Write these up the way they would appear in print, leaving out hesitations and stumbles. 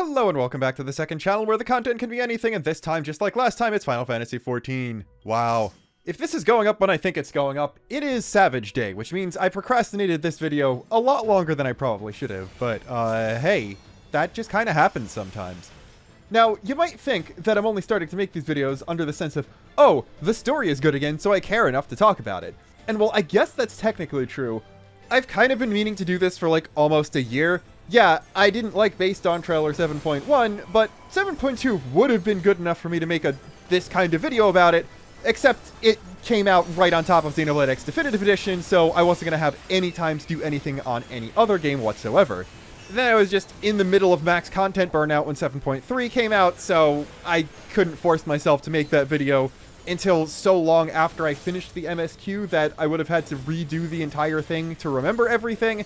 Hello and welcome back to the second channel where the content can be anything, and this time, just like last time, it's Final Fantasy XIV. Wow. If this is going up when I think it's going up, it is Savage Day, which means I procrastinated this video a lot longer than I probably should have, but hey, that just kind of happens sometimes. Now, you might think that I'm only starting to make these videos under the sense of, oh, the story is good again, so I care enough to talk about it. And well, I guess that's technically true. I've kind of been meaning to do this for like almost a year. Yeah, I didn't like Based on Trailer 7.1, but 7.2 would have been good enough for me to make this kind of video about it, except it came out right on top of Xenoblade X Definitive Edition, so I wasn't going to have any time to do anything on any other game whatsoever. Then I was just in the middle of max content burnout when 7.3 came out, so I couldn't force myself to make that video until so long after I finished the MSQ that I would have had to redo the entire thing to remember everything.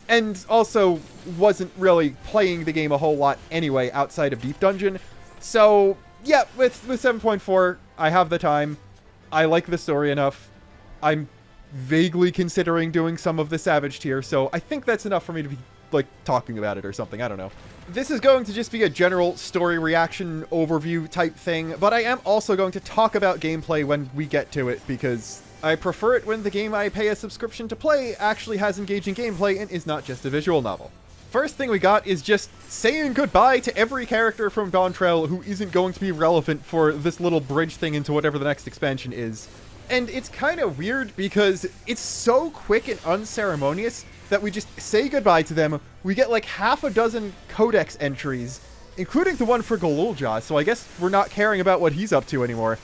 And also wasn't really playing the game a whole lot anyway outside of Deep Dungeon. So yeah, with 7.4, I have the time. I like the story enough. I'm vaguely considering doing some of the Savage tier, so I think that's enough for me to be like talking about it or something. I don't know. This is going to just be a general story reaction overview type thing, but I am also going to talk about gameplay when we get to it, because I prefer it when the game I pay a subscription to play actually has engaging gameplay and is not just a visual novel. First thing we got is just saying goodbye to every character from Dawn Trail who isn't going to be relevant for this little bridge thing into whatever the next expansion is. And it's kind of weird because it's so quick and unceremonious that we just say goodbye to them. We get like half a dozen codex entries, including the one for Golulja, so I guess we're not caring about what he's up to anymore.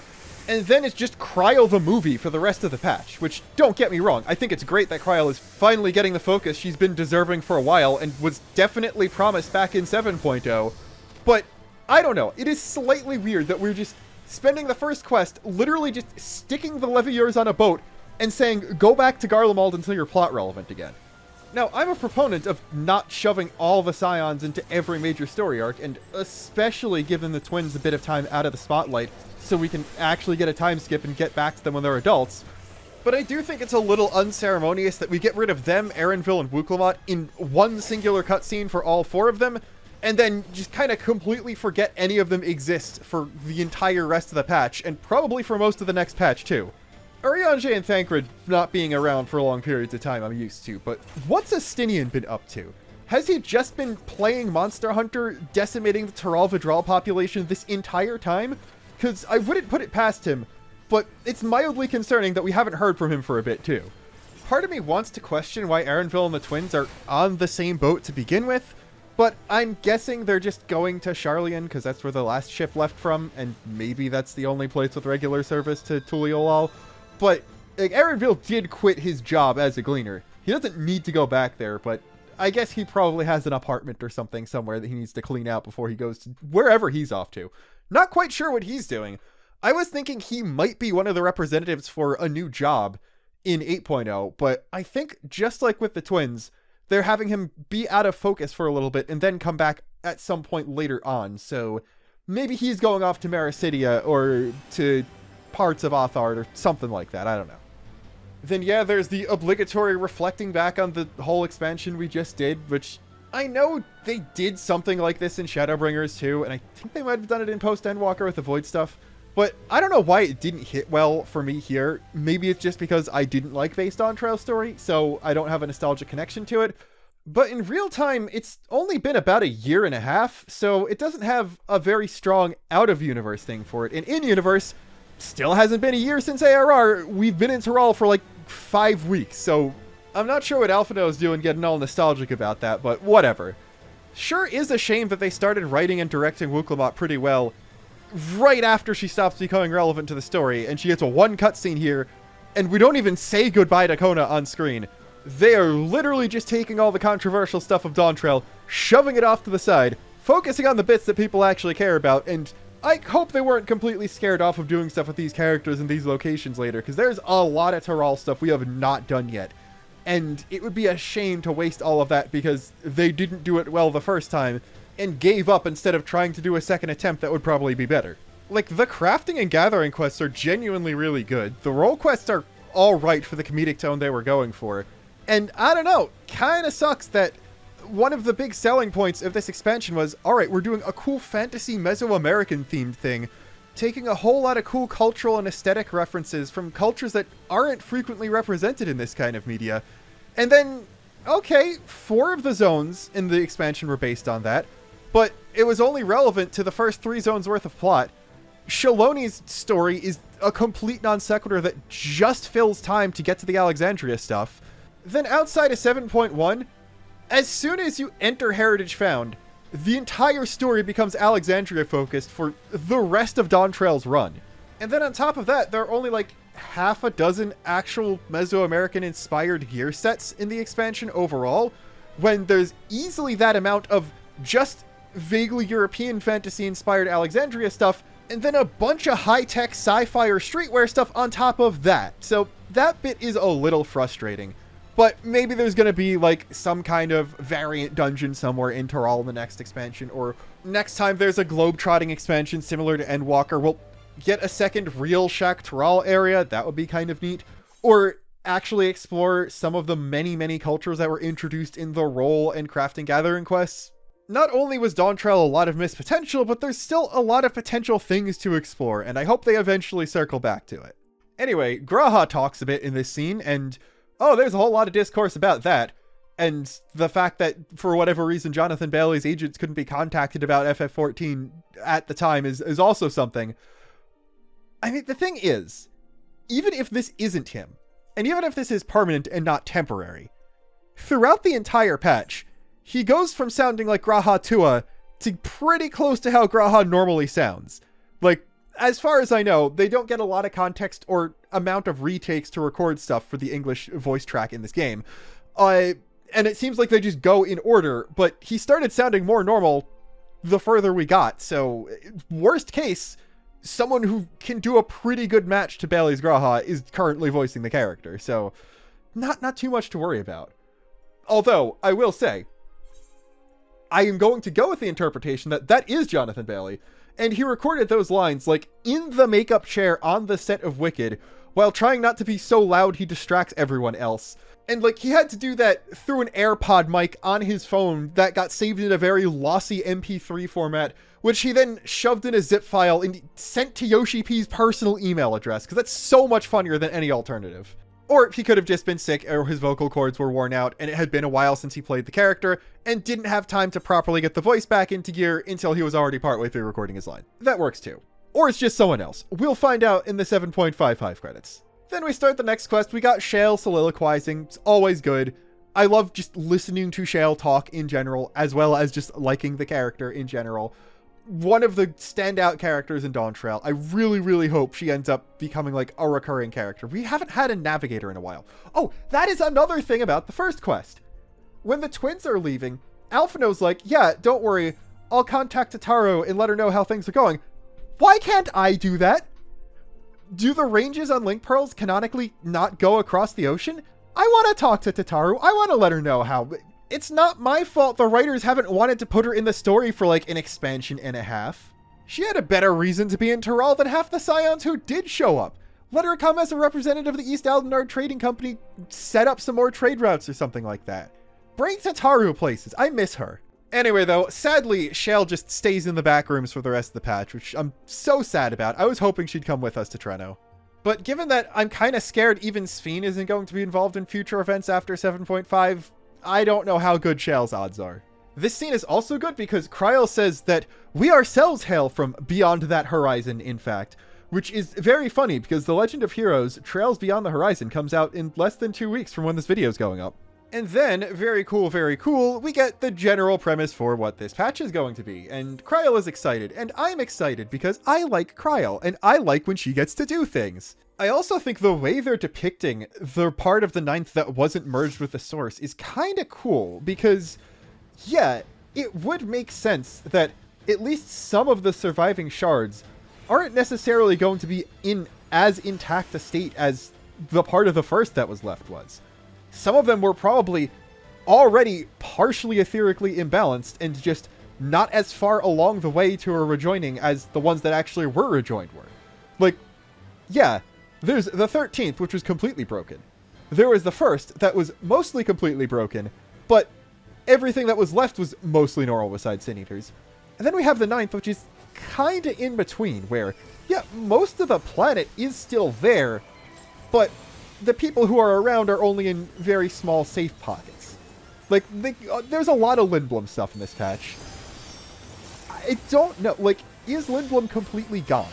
And then it's just Cryo the movie for the rest of the patch, which, don't get me wrong, I think it's great that Cryo is finally getting the focus she's been deserving for a while and was definitely promised back in 7.0. But, I don't know, it is slightly weird that we're just spending the first quest literally just sticking the Levieurs on a boat and saying, go back to Garlemald until you're plot relevant again. Now, I'm a proponent of not shoving all the Scions into every major story arc, and especially giving the twins a bit of time out of the spotlight, so we can actually get a time skip and get back to them when they're adults. But I do think it's a little unceremonious that we get rid of them, Erenville, and Wuklamat in one singular cutscene for all four of them, and then just kind of completely forget any of them exist for the entire rest of the patch, and probably for most of the next patch too. Urianger and Thancred not being around for long periods of time I'm used to, but what's Astinian been up to? Has he just been playing Monster Hunter, decimating the Taral Vidral population this entire time? Because I wouldn't put it past him, but it's mildly concerning that we haven't heard from him for a bit too. Part of me wants to question why Erenville and the twins are on the same boat to begin with, but I'm guessing they're just going to Sharlayan because that's where the last ship left from, and maybe that's the only place with regular service to Tuliolal. But like, Erenville did quit his job as a gleaner. He doesn't need to go back there, but I guess he probably has an apartment or something somewhere that he needs to clean out before he goes to wherever he's off to. Not quite sure what he's doing. I was thinking he might be one of the representatives for a new job in 8.0, but I think just like with the twins, they're having him be out of focus for a little bit and then come back at some point later on. So maybe he's going off to Marasidia or to parts of Othard or something like that. I don't know. Then yeah, there's the obligatory reflecting back on the whole expansion we just did, which I know they did something like this in Shadowbringers too, and I think they might have done it in Post-Endwalker with the Void stuff, but I don't know why it didn't hit well for me here. Maybe it's just because I didn't like Based on Trail story, so I don't have a nostalgic connection to it. But in real time, it's only been about a year and a half, so it doesn't have a very strong out-of-universe thing for it. And in-universe, still hasn't been a year since ARR. We've been in Taral for like 5 weeks, so I'm not sure what Alphino is doing getting all nostalgic about that, but whatever. Sure is a shame that they started writing and directing Wuklamat pretty well right after she stops becoming relevant to the story, and she gets a one cutscene here, and we don't even say goodbye to Kona on screen. They are literally just taking all the controversial stuff of Dawn Trail, shoving it off to the side, focusing on the bits that people actually care about, and I hope they weren't completely scared off of doing stuff with these characters in these locations later, because there's a lot of Taral stuff we have not done yet. And it would be a shame to waste all of that because they didn't do it well the first time and gave up instead of trying to do a second attempt that would probably be better. Like, the crafting and gathering quests are genuinely really good. The role quests are alright for the comedic tone they were going for. And I don't know, kinda sucks that one of the big selling points of this expansion was, alright, we're doing a cool fantasy Mesoamerican themed thing, taking a whole lot of cool cultural and aesthetic references from cultures that aren't frequently represented in this kind of media. And then, okay, 4 of the zones in the expansion were based on that, but it was only relevant to the first 3 zones worth of plot. Shaloni's story is a complete non sequitur that just fills time to get to the Alexandria stuff. Then outside of 7.1, as soon as you enter Heritage Found, the entire story becomes Alexandria focused for the rest of Dawntrail's run. And then on top of that, there are only like half a dozen actual Mesoamerican inspired gear sets in the expansion overall, when there's easily that amount of just vaguely European fantasy inspired Alexandria stuff, and then a bunch of high-tech sci-fi or streetwear stuff on top of that. So that bit is a little frustrating. But maybe there's going to be like some kind of variant dungeon somewhere in Toral in the next expansion, or next time there's a globe-trotting expansion similar to Endwalker, we'll get a second real Shack Toral area. That would be kind of neat. Or actually explore some of the many cultures that were introduced in the role and crafting gathering quests. Not only was Dawntrail a lot of missed potential, but there's still a lot of potential things to explore, and I hope they eventually circle back to it. Anyway, Graha talks a bit in this scene, and oh, there's a whole lot of discourse about that. And the fact that, for whatever reason, Jonathan Bailey's agents couldn't be contacted about FF14 at the time is also something. I mean, the thing is, even if this isn't him, and even if this is permanent and not temporary, throughout the entire patch, he goes from sounding like Graha Tua to pretty close to how Graha normally sounds. Like, as far as I know, they don't get a lot of context or amount of retakes to record stuff for the English voice track in this game. And it seems like they just go in order, but he started sounding more normal the further we got. So, worst case, someone who can do a pretty good match to Bailey's Graha is currently voicing the character. So, not too much to worry about. Although, I will say, I am going to go with the interpretation that that is Jonathan Bailey, and he recorded those lines, like, in the makeup chair on the set of Wicked, while trying not to be so loud he distracts everyone else. And, like, he had to do that through an AirPod mic on his phone that got saved in a very lossy MP3 format, which he then shoved in a zip file and sent to Yoshi P's personal email address, because that's so much funnier than any alternative. Or he could have just been sick, or his vocal cords were worn out, and it had been a while since he played the character, and didn't have time to properly get the voice back into gear until he was already partway through recording his line. That works too. Or it's just someone else. We'll find out in the 7.55 credits. Then we start the next quest. We got Shale soliloquizing. It's always good. I love just listening to Shale talk in general, as well as just liking the character in general. One of the standout characters in Dawntrail. I really hope she ends up becoming like a recurring character. We haven't had a navigator in a while. Oh, that is another thing about the first quest. When the twins are leaving, Alphino's like, yeah, don't worry, I'll contact Tataru and let her know how things are going. Why can't I do that? Do the ranges on Link Pearls canonically not go across the ocean? I want to talk to Tataru. I want to let her know how. It's not my fault the writers haven't wanted to put her in the story for like an expansion and a half. She had a better reason to be in Toral than half the Scions who did show up. Let her come as a representative of the East Aldernard Trading Company, set up some more trade routes or something like that. Bring Tataru places. I miss her. Anyway, though, sadly, Shale just stays in the back rooms for the rest of the patch, which I'm so sad about. I was hoping she'd come with us to Treno. But given that I'm kind of scared even Sphene isn't going to be involved in future events after 7.5, I don't know how good Shale's odds are. This scene is also good because Kryl says that we ourselves hail from beyond that horizon, in fact, which is very funny because The Legend of Heroes Trails Beyond the Horizon comes out in less than 2 weeks from when this video is going up. And then, very cool, we get the general premise for what this patch is going to be, and Kryl is excited, and I'm excited because I like Kryl, and I like when she gets to do things. I also think the way they're depicting the part of the Ninth that wasn't merged with the source is kind of cool, because, yeah, it would make sense that at least some of the surviving shards aren't necessarily going to be in as intact a state as the part of the first that was left was. Some of them were probably already partially etherically imbalanced and just not as far along the way to a rejoining as the ones that actually were rejoined were. Like, yeah, there's the 13th, which was completely broken. There was the first that was mostly completely broken, but Everything that was left was mostly normal besides Sin Eaters. And then we have the 9th, which is kind of in between, where, yeah, most of the planet is still there, but the people who are around are only in very small safe pockets. Like, there's a lot of Lindblom stuff in this patch. I don't know, like, is Lindblom completely gone?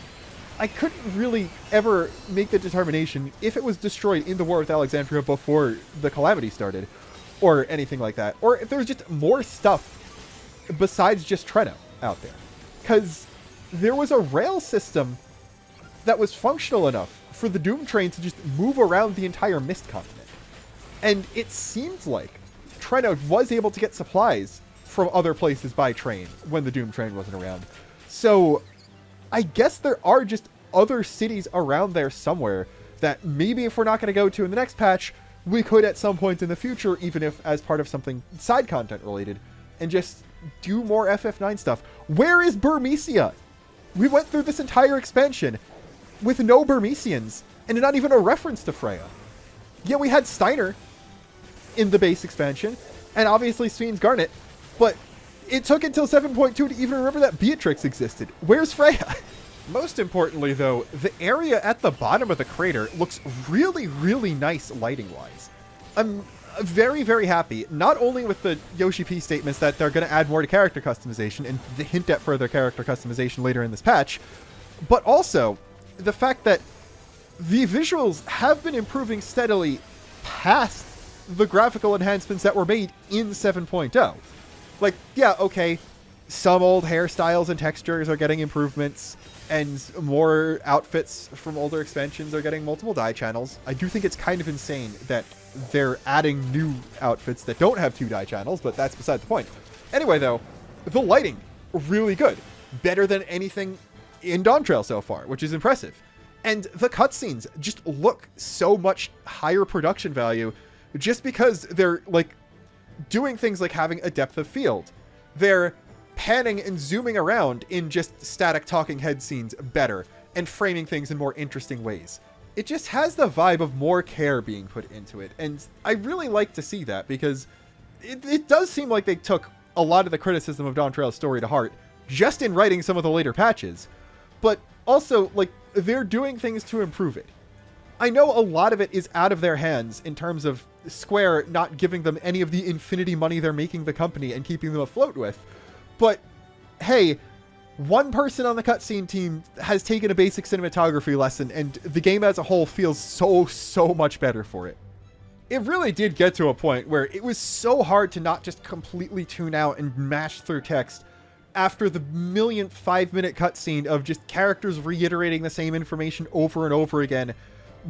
I couldn't really ever make the determination if it was destroyed in the war with Alexandria before the Calamity started, or anything like that, or if there's just more stuff besides just Treno out there. Because there was a rail system that was functional enough for the Doom train to just move around the entire Mist continent. And it seems like Treno was able to get supplies from other places by train when the Doom train wasn't around. So I guess there are just other cities around there somewhere that maybe if we're not going to go to in the next patch, we could at some point in the future, even if as part of something side content related, and just do more FF9 stuff. Where is Burmecia? We went through this entire expansion with no Burmecians, and not even a reference to Freya. Yeah, we had Steiner in the base expansion, and obviously Sven's Garnet, but it took until 7.2 to even remember that Beatrix existed. Where's Freya? Most importantly, though, the area at the bottom of the crater looks really, really nice lighting-wise. I'm very, very happy, not only with the Yoshi P statements that they're going to add more to character customization and hint at further character customization later in this patch, but also the fact that the visuals have been improving steadily past the graphical enhancements that were made in 7.0. Like, yeah, okay, some old hairstyles and textures are getting improvements, and more outfits from older expansions are getting multiple dye channels. I do think it's kind of insane that they're adding new outfits that don't have 2 dye channels, but that's beside the point. Anyway, though, the lighting, really good. Better than anything in Dawntrail so far, which is impressive. And the cutscenes just look so much higher production value just because they're, like, doing things like having a depth of field. They're panning and zooming around in just static talking head scenes better, and framing things in more interesting ways. It just has the vibe of more care being put into it, and I really like to see that, because it does seem like they took a lot of the criticism of Dawntrail's story to heart, just in writing some of the later patches, but also, like, they're doing things to improve it. I know a lot of it is out of their hands in terms of Square not giving them any of the infinity money they're making the company and keeping them afloat with, but hey, one person on the cutscene team has taken a basic cinematography lesson, and the game as a whole feels so much better for it. It really did get to a point where it was so hard to not just completely tune out and mash through text after the millionth 5-minute cutscene of just characters reiterating the same information over and over again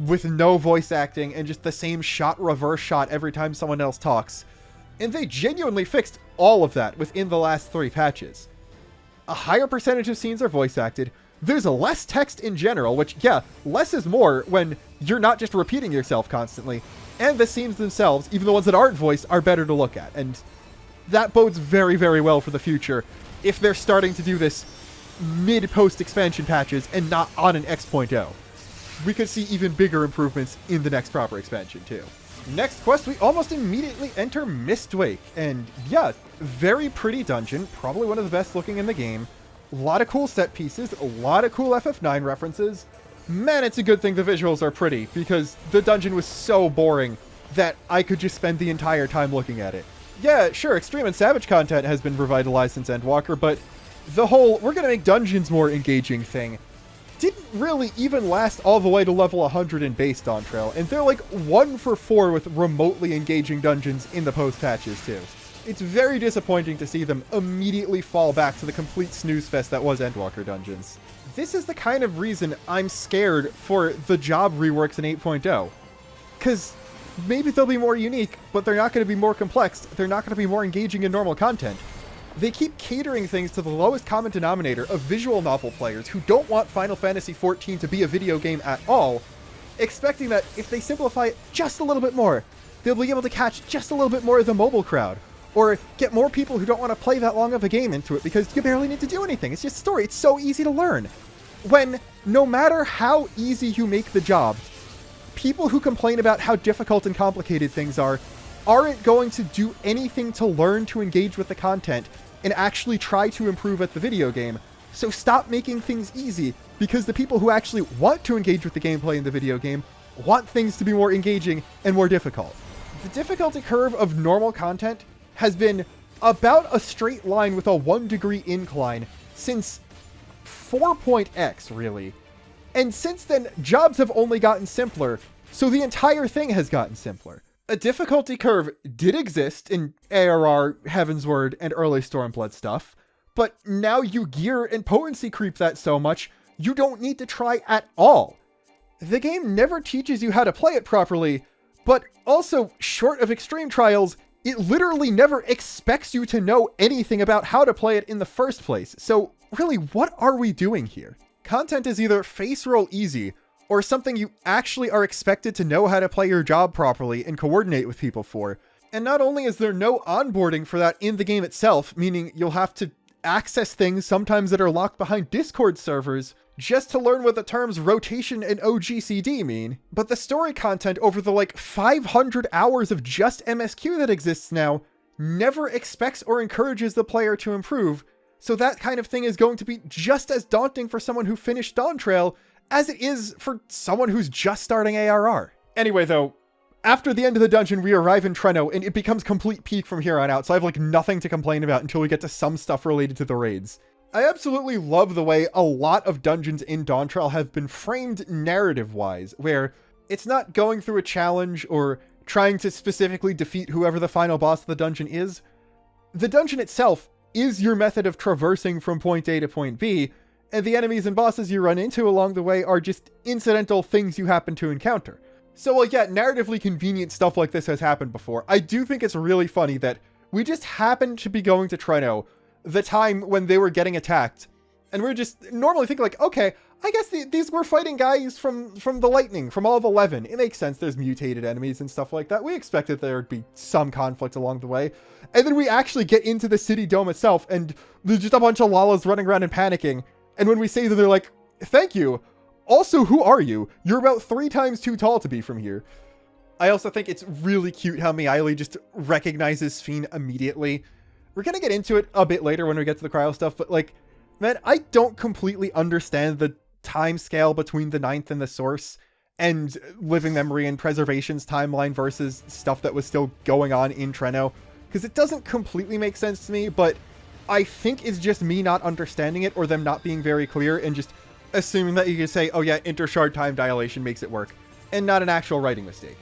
with no voice acting and just the same shot reverse shot every time someone else talks. And they genuinely fixed all of that within the last 3 patches. A higher percentage of scenes are voice acted. There's less text in general, which, yeah, less is more when you're not just repeating yourself constantly. And the scenes themselves, even the ones that aren't voiced, are better to look at. And that bodes very, very well for the future if they're starting to do this mid-post expansion patches and not on an X.0. We could see even bigger improvements in the next proper expansion, too. Next quest, we almost immediately enter Mistwake, and yeah, very pretty dungeon, probably one of the best looking in the game. A lot of cool set pieces, a lot of cool FF9 references. Man, it's a good thing the visuals are pretty, because the dungeon was so boring that I could just spend the entire time looking at it. Yeah, sure, Extreme and Savage content has been revitalized since Endwalker, but the whole, we're gonna make dungeons more engaging thing didn't really even last all the way to level 100 in base Dawntrail, and they're like 1 for 4 with remotely engaging dungeons in the post patches too. It's very disappointing to see them immediately fall back to the complete snooze fest that was Endwalker dungeons. This is the kind of reason I'm scared for the job reworks in 8.0. Because maybe they'll be more unique, but they're not going to be more complex, they're not going to be more engaging in normal content. They keep catering things to the lowest common denominator of visual novel players who don't want Final Fantasy XIV to be a video game at all, expecting that if they simplify it just a little bit more, they'll be able to catch just a little bit more of the mobile crowd, or get more people who don't want to play that long of a game into it because you barely need to do anything. It's just a story. It's so easy to learn. When no matter how easy you make the job, people who complain about how difficult and complicated things are aren't going to do anything to learn to engage with the content and actually try to improve at the video game. So stop making things easy, because the people who actually want to engage with the gameplay in the video game want things to be more engaging and more difficult. The difficulty curve of normal content has been about a straight line with a 1-degree incline since 4.x, really. And since then, jobs have only gotten simpler, so the entire thing has gotten simpler. A difficulty curve did exist in ARR, Heavensward, and early Stormblood stuff, but now you gear and potency creep that so much, you don't need to try at all. The game never teaches you how to play it properly, but also, short of extreme trials, it literally never expects you to know anything about how to play it in the first place. So really, what are we doing here? Content is either face roll easy, or something you actually are expected to know how to play your job properly and coordinate with people for. And not only is there no onboarding for that in the game itself, meaning you'll have to access things sometimes that are locked behind Discord servers just to learn what the terms rotation and OGCD mean, but the story content over the like 500 hours of just MSQ that exists now never expects or encourages the player to improve, so that kind of thing is going to be just as daunting for someone who finished Dawntrail as it is for someone who's just starting ARR. Anyway though, after the end of the dungeon, we arrive in Treno, and it becomes complete peak from here on out, so I have like nothing to complain about until we get to some stuff related to the raids. I absolutely love the way a lot of dungeons in Dawntrail have been framed narrative-wise, where it's not going through a challenge or trying to specifically defeat whoever the final boss of the dungeon is. The dungeon itself is your method of traversing from point A to point B, and the enemies and bosses you run into along the way are just incidental things you happen to encounter. So while yeah, narratively convenient stuff like this has happened before, I do think it's really funny that we just happened to be going to Treno the time when they were getting attacked, and we're just normally thinking like, okay, I guess these were fighting guys from the Lightning, from all of 11. It makes sense, there's mutated enemies and stuff like that. We expected there would be some conflict along the way. And then we actually get into the city dome itself, and there's just a bunch of Lalas running around and panicking. And when we say that, they're like, thank you. Also, who are you? You're about 3 times too tall to be from here. I also think it's really cute how Meili just recognizes Sphene immediately. We're gonna get into it a bit later when we get to the cryo stuff, but like, man, I don't completely understand the time scale between the 9th and the source and living memory and preservation's timeline versus stuff that was still going on in Treno, because it doesn't completely make sense to me, but I think it's just me not understanding it or them not being very clear and just assuming that you can say, oh yeah, intershard time dilation makes it work, and not an actual writing mistake.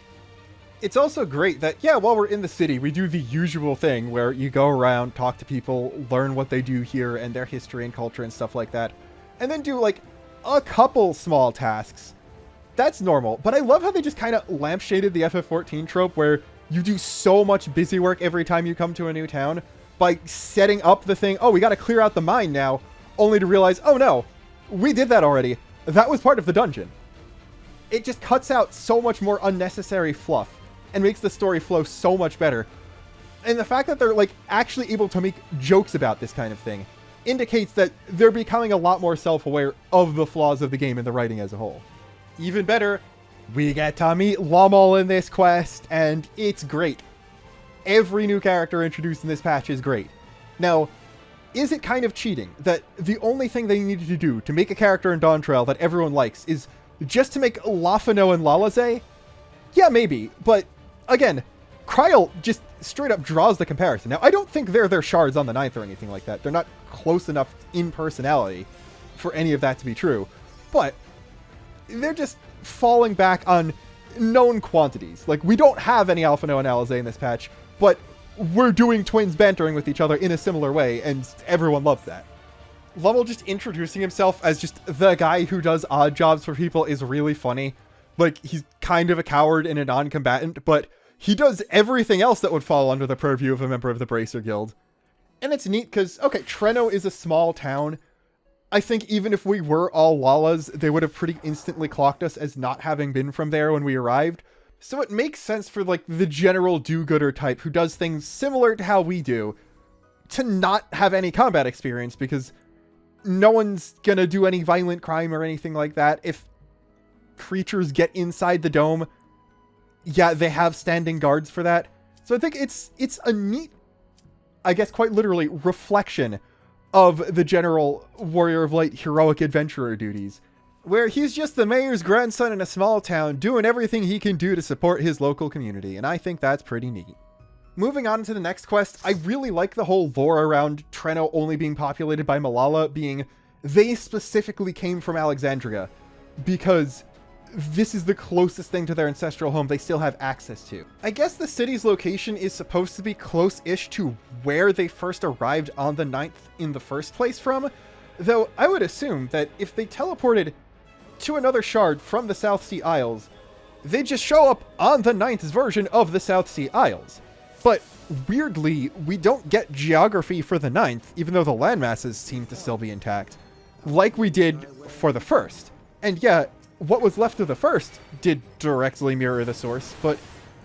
It's also great that, yeah, while we're in the city, we do the usual thing where you go around, talk to people, learn what they do here and their history and culture and stuff like that, and then do like a couple small tasks. That's normal, but I love how they just kind of lampshaded the FF14 trope where you do so much busy work every time you come to a new town by setting up the thing, oh, we got to clear out the mine now, only to realize, oh no, we did that already. That was part of the dungeon. It just cuts out so much more unnecessary fluff and makes the story flow so much better. And the fact that they're like actually able to make jokes about this kind of thing indicates that they're becoming a lot more self-aware of the flaws of the game and the writing as a whole. Even better, we get to meet Lommel in this quest, and it's great. Every new character introduced in this patch is great. Now, is it kind of cheating that the only thing they needed to do to make a character in Dawntrail that everyone likes is just to make Lafano and Lalazé? Yeah, maybe, but again, Kryl just straight up draws the comparison. Now, I don't think they're their shards on the 9th or anything like that. They're not close enough in personality for any of that to be true, but they're just falling back on known quantities. Like, we don't have any Alphino and Alizé in this patch, but we're doing twins bantering with each other in a similar way, and everyone loves that. Lommel just introducing himself as just the guy who does odd jobs for people is really funny. Like, he's kind of a coward and a non-combatant, but he does everything else that would fall under the purview of a member of the Bracer Guild. And it's neat because, okay, Treno is a small town. I think even if we were all Lalas, they would have pretty instantly clocked us as not having been from there when we arrived. So it makes sense for, like, the general do-gooder type who does things similar to how we do to not have any combat experience, because no one's gonna do any violent crime or anything like that. If creatures get inside the dome, yeah, they have standing guards for that. So I think it's a neat, I guess quite literally, reflection of the general Warrior of Light heroic adventurer duties, where he's just the mayor's grandson in a small town doing everything he can do to support his local community, and I think that's pretty neat. Moving on to the next quest, I really like the whole lore around Treno only being populated by Malala, being they specifically came from Alexandria, because this is the closest thing to their ancestral home they still have access to. I guess the city's location is supposed to be close-ish to where they first arrived on the 9th in the first place from, though I would assume that if they teleported to another shard from the South Sea Isles, they'd just show up on the 9th's version of the South Sea Isles. But weirdly, we don't get geography for the 9th, even though the landmasses seem to still be intact, like we did for the first. And yeah, what was left of the first did directly mirror the source, but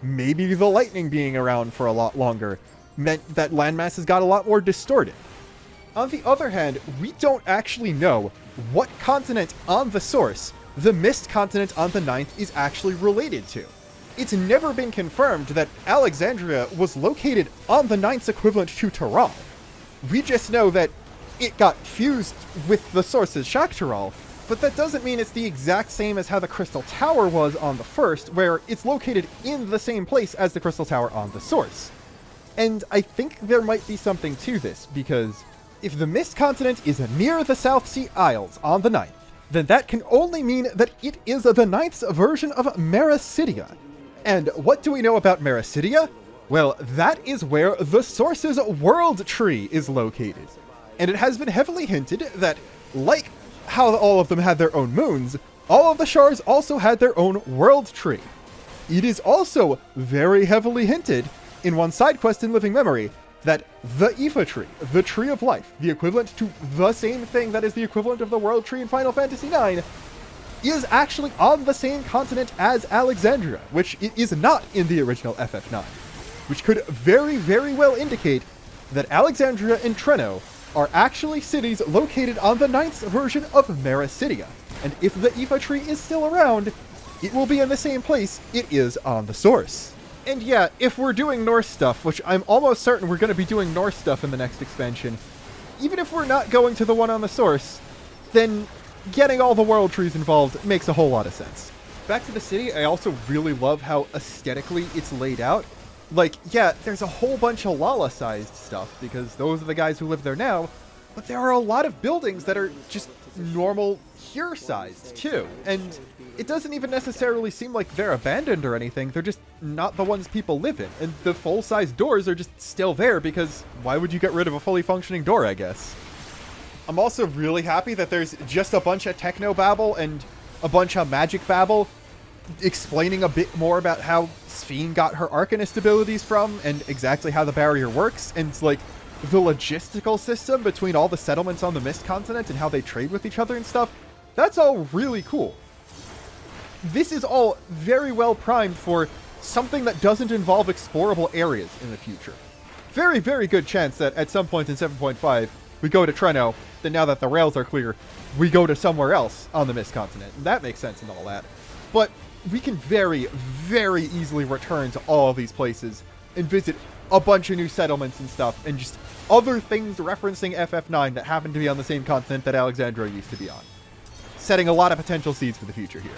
maybe the lightning being around for a lot longer meant that landmasses got a lot more distorted. On the other hand, we don't actually know what continent on the source the mist continent on the 9th is actually related to. It's never been confirmed that Alexandria was located on the 9th's equivalent to Taral. We just know that it got fused with the source's Shaktaral, but that doesn't mean it's the exact same as how the Crystal Tower was on the first, where it's located in the same place as the Crystal Tower on the source. And I think there might be something to this, because if the Mist Continent is near the South Sea Isles on the 9th, then that can only mean that it is the 9th's version of Mericidia. And what do we know about Mericidia? Well, that is where the Source's World Tree is located. And it has been heavily hinted that, like how all of them had their own moons, all of the shards also had their own World Tree. It is also very heavily hinted in one side quest in Living Memory that the Aoife Tree, the Tree of Life, the equivalent to the same thing that is the equivalent of the World Tree in Final Fantasy IX, is actually on the same continent as Alexandria, which it is not in the original FF9, which could very, very well indicate that Alexandria and Treno are actually cities located on the 9th's version of Mericidia. And if the Aoife Tree is still around, it will be in the same place it is on the source. And yeah, if we're doing Norse stuff, which I'm almost certain we're going to be doing Norse stuff in the next expansion, even if we're not going to the one on the source, then getting all the world trees involved makes a whole lot of sense. Back to the city, I also really love how aesthetically it's laid out. Like, yeah, there's a whole bunch of Lala-sized stuff, because those are the guys who live there now, but there are a lot of buildings that are just normal here-sized, too. And it doesn't even necessarily seem like they're abandoned or anything, they're just not the ones people live in. And the full-size doors are just still there, because why would you get rid of a fully functioning door, I guess? I'm also really happy that there's just a bunch of techno babble and a bunch of magic babble explaining a bit more about how Sphene got her Arcanist abilities from and exactly how the barrier works, and like the logistical system between all the settlements on the Mist Continent and how they trade with each other and stuff. That's all really cool. This is all very well primed for something that doesn't involve explorable areas in the future. Very, very good chance that at some point in 7.5, we go to Treno, then now that the rails are clear, we go to somewhere else on the Mist Continent. And that makes sense and all that. But we can very, very easily return to all of these places and visit a bunch of new settlements and stuff, and just other things referencing FF9 that happen to be on the same continent that Alexandria used to be on. Setting a lot of potential seeds for the future here.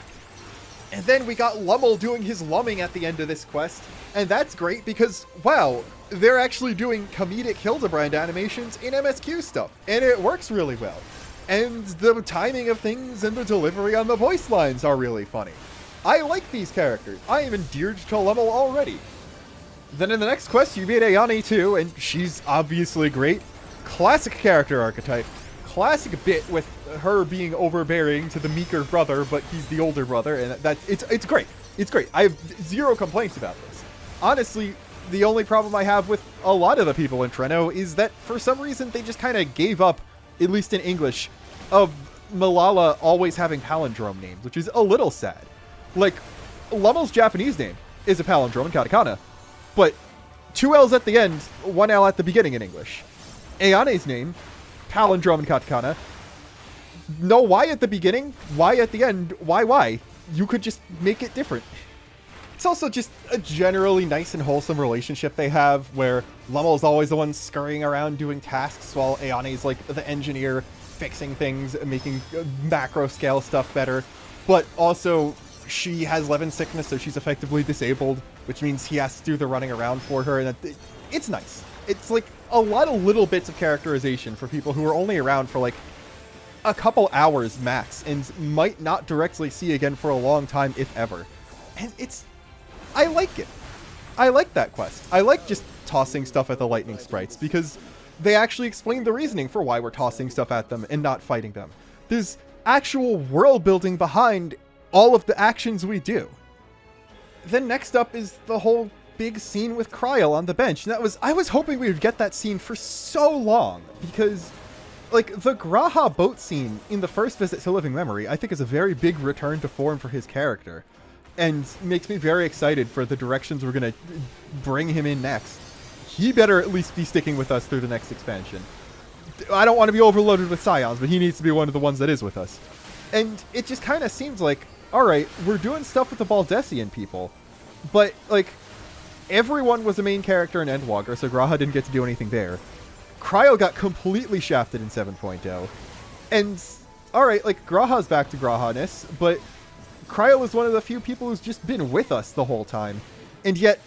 And then we got Lummel doing his lumming at the end of this quest, and that's great because, wow, they're actually doing comedic Hildebrand animations in MSQ stuff, and it works really well. And the timing of things and the delivery on the voice lines are really funny. I like these characters. I am endeared to Lummel already. Then in the next quest, you meet Ayane too, and she's obviously great. Classic character archetype. Classic bit with her being overbearing to the meeker brother, but he's the older brother, and it's great. It's great. I have zero complaints about this. Honestly, the only problem I have with a lot of the people in Treno is that for some reason they just kind of gave up, at least in English, of Malala always having palindrome names, which is a little sad. Like, Lummel's Japanese name is a palindrome in katakana, but 2 L's at the end, 1 L at the beginning in English. Ayane's name, palindrome in katakana. No Y at the beginning, Y at the end, Y. You could just make it different. It's also just a generally nice and wholesome relationship they have, where Lummel's always the one scurrying around doing tasks, while Ayane's like the engineer fixing things, making macro scale stuff better. But also, she has Levin sickness, so she's effectively disabled, which means he has to do the running around for her, and it's nice. It's like a lot of little bits of characterization for people who are only around for like a couple hours max, and might not directly see again for a long time, if ever. And I like it. I like that quest. I like just tossing stuff at the lightning sprites, because they actually explain the reasoning for why we're tossing stuff at them and not fighting them. There's actual world building behind all of the actions we do. Then next up is the whole big scene with Kryl on the bench. And I was hoping we would get that scene for so long, because like the Graha boat scene in the first visit to Living Memory, I think is a very big return to form for his character, and makes me very excited for the directions we're going to bring him in next. He better at least be sticking with us through the next expansion. I don't want to be overloaded with Scions, but he needs to be one of the ones that is with us. And it just kind of seems like, alright, we're doing stuff with the Baldessian people, but like, everyone was a main character in Endwalker, so Graha didn't get to do anything there. Cryo got completely shafted in 7.0. And, alright, like, Graha's back to Graha-ness, but Cryo was one of the few people who's just been with us the whole time, and yet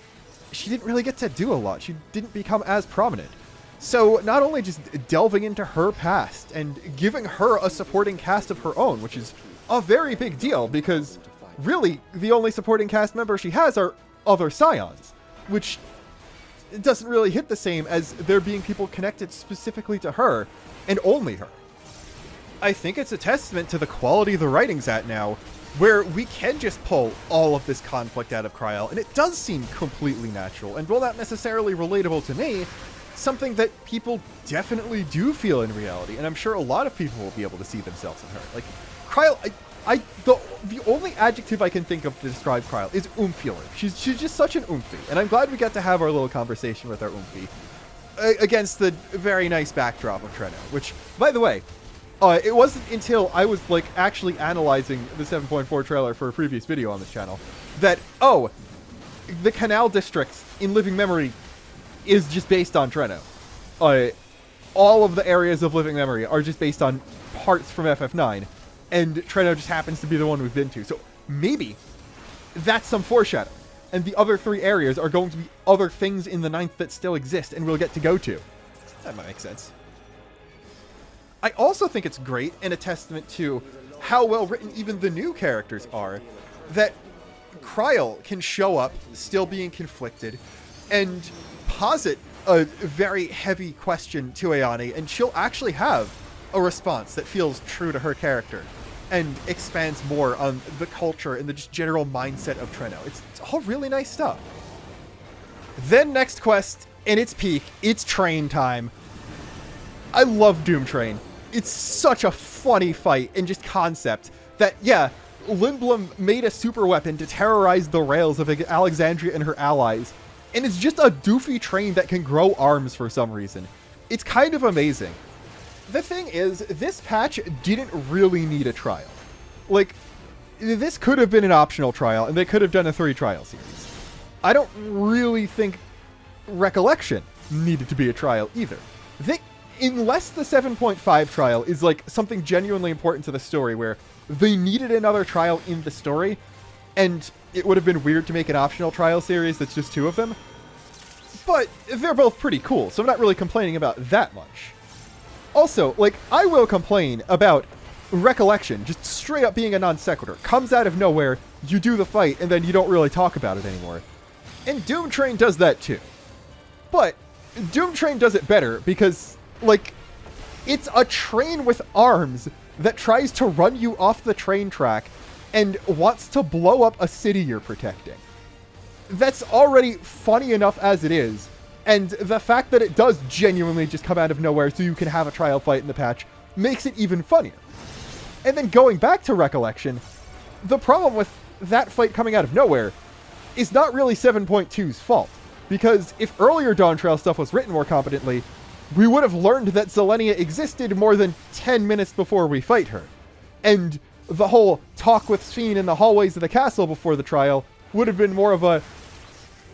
she didn't really get to do a lot. She didn't become as prominent. So not only just delving into her past and giving her a supporting cast of her own, which is a very big deal, because really the only supporting cast member she has are other Scions, which doesn't really hit the same as there being people connected specifically to her and only her. I think it's a testament to the quality the writing's at now, where we can just pull all of this conflict out of Kryl, and it does seem completely natural, and while not necessarily relatable to me, something that people definitely do feel in reality, and I'm sure a lot of people will be able to see themselves in her. Like, Kryl, the only adjective I can think of to describe Kryl is oomphular. She's just such an oomphy, and I'm glad we got to have our little conversation with our oomphy against the very nice backdrop of Treno, which, by the way, it wasn't until I was, like, actually analyzing the 7.4 trailer for a previous video on this channel that, oh, the Canal District in Living Memory is just based on Treno. All of the areas of Living Memory are just based on parts from FF9, and Treno just happens to be the one we've been to. So maybe that's some foreshadowing, and the other 3 areas are going to be other things in the 9th that still exist and we'll get to go to. That might make sense. I also think it's great, and a testament to how well written even the new characters are, that Kryl can show up still being conflicted and posit a very heavy question to Ayane, and she'll actually have a response that feels true to her character and expands more on the culture and the just general mindset of Treno. It's all really nice stuff. Then next quest, in its peak, it's train time. I love Doom Train. It's such a funny fight and just concept that, yeah, Lindblom made a super weapon to terrorize the rails of Alexandria and her allies, and it's just a doofy train that can grow arms for some reason. It's kind of amazing. The thing is, this patch didn't really need a trial. Like, this could have been an optional trial, and they could have done a 3-trial series. I don't really think Recollection needed to be a trial either. Unless the 7.5 trial is like something genuinely important to the story, where they needed another trial in the story, and it would have been weird to make an optional trial series that's just 2 of them. But they're both pretty cool, so I'm not really complaining about that much. Also, like, I will complain about Recollection just straight up being a non sequitur. Comes out of nowhere, you do the fight, and then you don't really talk about it anymore. And Doom Train does that too. But Doom Train does it better because, like, it's a train with arms that tries to run you off the train track and wants to blow up a city you're protecting. That's already funny enough as it is, and the fact that it does genuinely just come out of nowhere so you can have a trial fight in the patch makes it even funnier. And then going back to Recollection, the problem with that fight coming out of nowhere is not really 7.2's fault, because if earlier Dawn Trail stuff was written more competently, we would have learned that Zelenia existed more than 10 minutes before we fight her. And the whole talk with Sphene in the hallways of the castle before the trial would have been more of a,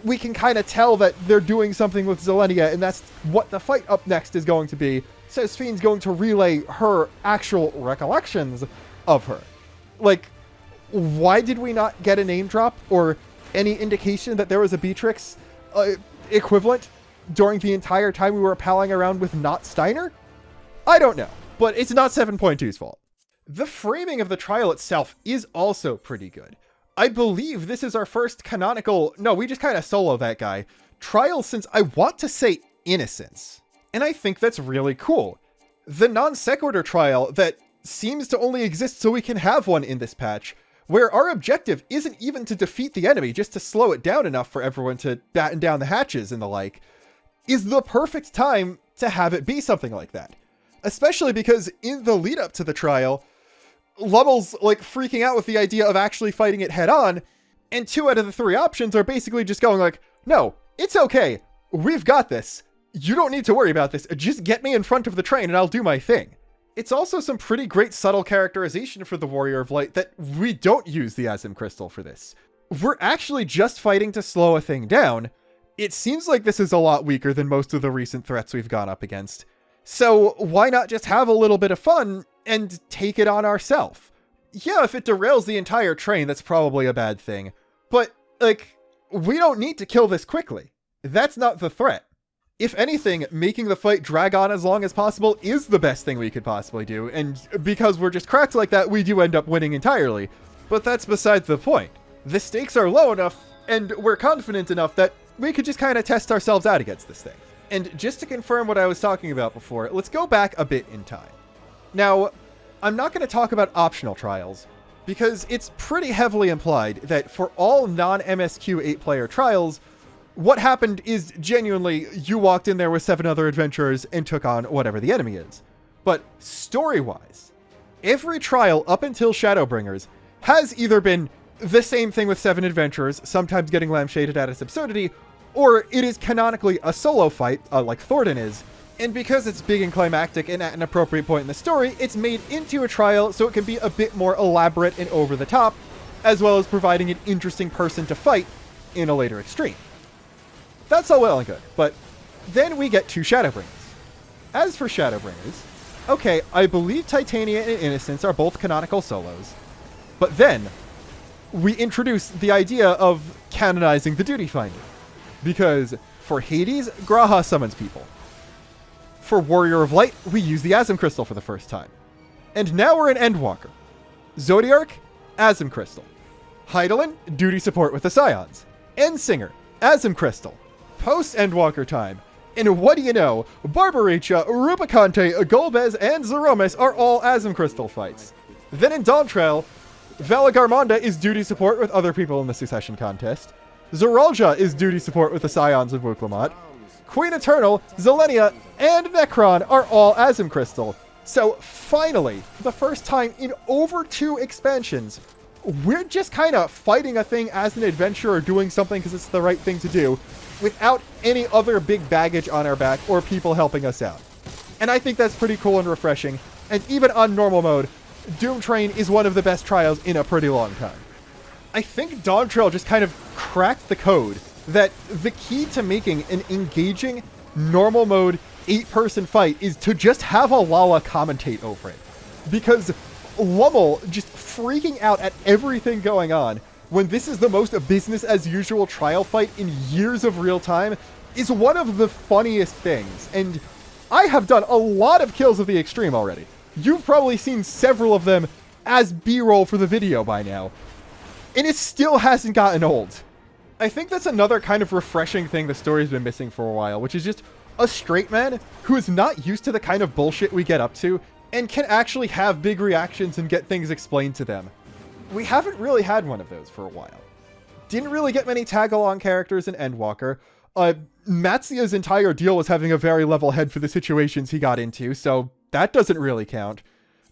we can kind of tell that they're doing something with Zelenia, and that's what the fight up next is going to be. So Spheen's going to relay her actual recollections of her. Like, why did we not get a name drop or any indication that there was a Beatrix equivalent during the entire time we were palling around with not Steiner? I don't know, but it's not 7.2's fault. The framing of the trial itself is also pretty good. I believe this is our first canonical, no, we just kind of solo that guy, trial since, I want to say, Innocence. And I think that's really cool. The non sequitur trial that seems to only exist so we can have one in this patch, where our objective isn't even to defeat the enemy, just to slow it down enough for everyone to batten down the hatches and the like, is the perfect time to have it be something like that. Especially because in the lead up to the trial, Lummel's like freaking out with the idea of actually fighting it head on, and 2 out of the 3 options are basically just going like, no, it's okay, we've got this, you don't need to worry about this, just get me in front of the train and I'll do my thing. It's also some pretty great subtle characterization for the Warrior of Light that we don't use the Asm Crystal for this. We're actually just fighting to slow a thing down. It seems like this is a lot weaker than most of the recent threats we've gone up against. So why not just have a little bit of fun and take it on ourselves? Yeah, if it derails the entire train, that's probably a bad thing. But, like, we don't need to kill this quickly. That's not the threat. If anything, making the fight drag on as long as possible is the best thing we could possibly do, and because we're just cracked like that, we do end up winning entirely. But that's beside the point. The stakes are low enough, and we're confident enough that we could just kind of test ourselves out against this thing. And just to confirm what I was talking about before, let's go back a bit in time. Now, I'm not going to talk about optional trials, because it's pretty heavily implied that for all non-MSQ 8-player trials, what happened is genuinely you walked in there with 7 other adventurers and took on whatever the enemy is. But story-wise, every trial up until Shadowbringers has either been the same thing with 7 adventurers, sometimes getting lampshaded at its absurdity, or it is canonically a solo fight, like Thornton is, and because it's big and climactic and at an appropriate point in the story, it's made into a trial so it can be a bit more elaborate and over the top, as well as providing an interesting person to fight in a later extreme. That's all well and good, but then we get to Shadowbringers. As for Shadowbringers, okay, I believe Titania and Innocence are both canonical solos, but then we introduce the idea of canonizing the Duty Finder. Because for Hades, Graha summons people. For Warrior of Light, we use the Asm Crystal for the first time. And now we're in Endwalker. Zodiark, Asm Crystal. Heidelin, Duty Support with the Scions. Endsinger, Asm Crystal. Post-Endwalker time. And what do you know, Barbaricha, Rubicante, Golbez, and Zeromis are all Asm Crystal fights. Then in Dawntrail, Valagarmonda is Duty Support with other people in the Succession contest. Zoralja is Duty Support with the Scions of Wuklamot. Queen Eternal, Zelenia, and Necron are all Asm Crystal. So finally, for the first time in over 2 expansions, we're just kind of fighting a thing as an adventurer, doing something because it's the right thing to do, without any other big baggage on our back or people helping us out. And I think that's pretty cool and refreshing, and even on normal mode, Doom Train is one of the best trials in a pretty long time. I think Dawntrail just kind of cracked the code that the key to making an engaging, normal mode, 8-person fight is to just have a Lala commentate over it. Because Lummel just freaking out at everything going on when this is the most business as usual trial fight in years of real time is one of the funniest things. And I have done a lot of kills of the extreme already. You've probably seen several of them as B-roll for the video by now. And it still hasn't gotten old. I think that's another kind of refreshing thing the story's been missing for a while, which is just a straight man who is not used to the kind of bullshit we get up to and can actually have big reactions and get things explained to them. We haven't really had one of those for a while. Didn't really get many tag-along characters in Endwalker. Matsuya's entire deal was having a very level head for the situations he got into, so that doesn't really count.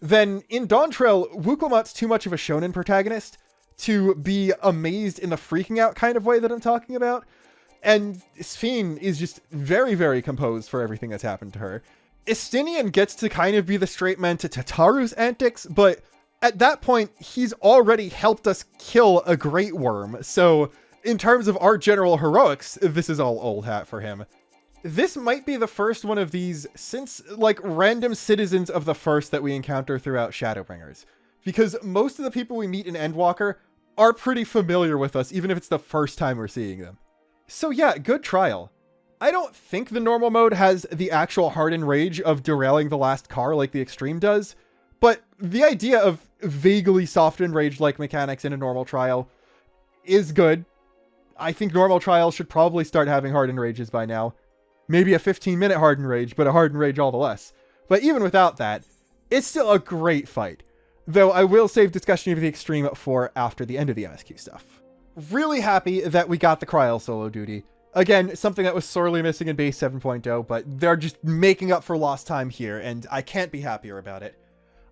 Then in Dawntrail, Wuklamot's too much of a shonen protagonist to be amazed in the freaking out kind of way that I'm talking about. And Sphene is just very, very composed for everything that's happened to her. Estinian gets to kind of be the straight man to Tataru's antics, but at that point, he's already helped us kill a Great Worm, so in terms of our general heroics, this is all old hat for him. This might be the first one of these since, like, random citizens of the first that we encounter throughout Shadowbringers. Because most of the people we meet in Endwalker are pretty familiar with us, even if it's the first time we're seeing them. So yeah, good trial. I don't think the normal mode has the actual hardened rage of derailing the last car like the extreme does, but the idea of vaguely softened rage-like mechanics in a normal trial is good. I think normal trials should probably start having hardened rages by now. Maybe a 15-minute hardened rage, but a hardened rage all the less. But even without that, it's still a great fight. Though I will save discussion of the extreme for after the end of the MSQ stuff. Really happy that we got the Kryl solo duty. Again, something that was sorely missing in base 7.0, but they're just making up for lost time here, and I can't be happier about it.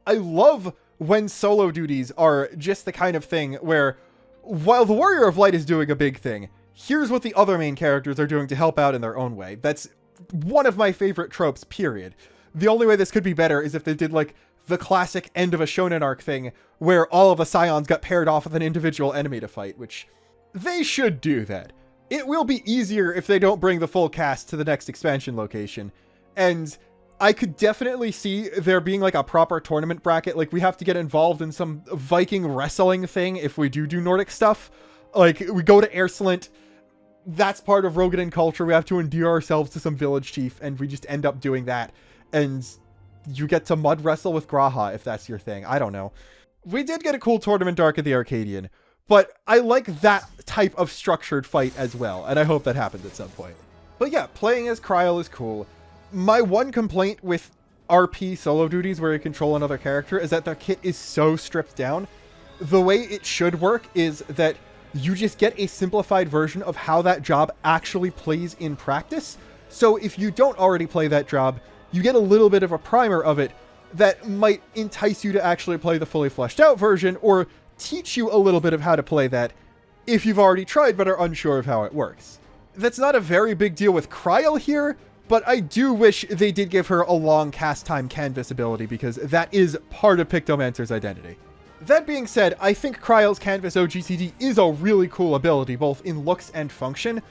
I love when solo duties are just the kind of thing where, while the Warrior of Light is doing a big thing, here's what the other main characters are doing to help out in their own way. That's one of my favorite tropes, period. The only way this could be better is if they did, like, the classic end of a shonen arc thing, where all of the Scions got paired off with an individual enemy to fight, which they should do that. It will be easier if they don't bring the full cast to the next expansion location, and I could definitely see there being, like, a proper tournament bracket. Like, we have to get involved in some Viking wrestling thing if we do Nordic stuff. Like, we go to Airslint. That's part of Rogadan culture. We have to endear ourselves to some village chief, and we just end up doing that. And you get to mud wrestle with Graha if that's your thing. I don't know. We did get a cool tournament arc at the Arcadian, but I like that type of structured fight as well, and I hope that happens at some point. But yeah, playing as Kryl is cool. My one complaint with RP solo duties where you control another character is that their kit is so stripped down. The way it should work is that you just get a simplified version of how that job actually plays in practice. So if you don't already play that job, you get a little bit of a primer of it that might entice you to actually play the fully fleshed out version, or teach you a little bit of how to play that if you've already tried but are unsure of how it works. That's not a very big deal with Kryl here, but I do wish they did give her a long cast time canvas ability, because that is part of Pictomancer's identity. That being said, I think Kryl's Canvas OGCD is a really cool ability, both in looks and function.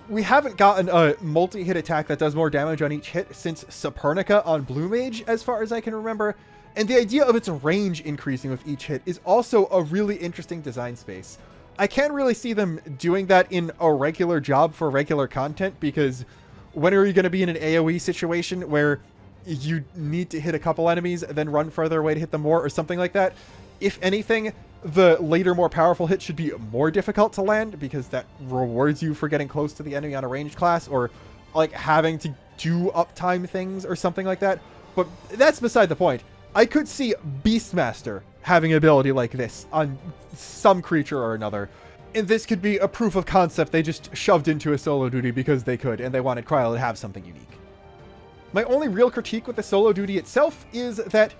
We haven't gotten a multi-hit attack that does more damage on each hit since Sapernica on Blue Mage, as far as I can remember, and the idea of its range increasing with each hit is also a really interesting design space. I can't really see them doing that in a regular job for regular content, because when are you going to be in an AoE situation where you need to hit a couple enemies and then run further away to hit them more, or something like that? If anything, the later, more powerful hits should be more difficult to land, because that rewards you for getting close to the enemy on a ranged class, or like having to do uptime things or something like that. But that's beside the point. I could see Beastmaster having an ability like this on some creature or another. And this could be a proof of concept they just shoved into a solo duty because they could, and they wanted Kryl to have something unique. My only real critique with the solo duty itself is that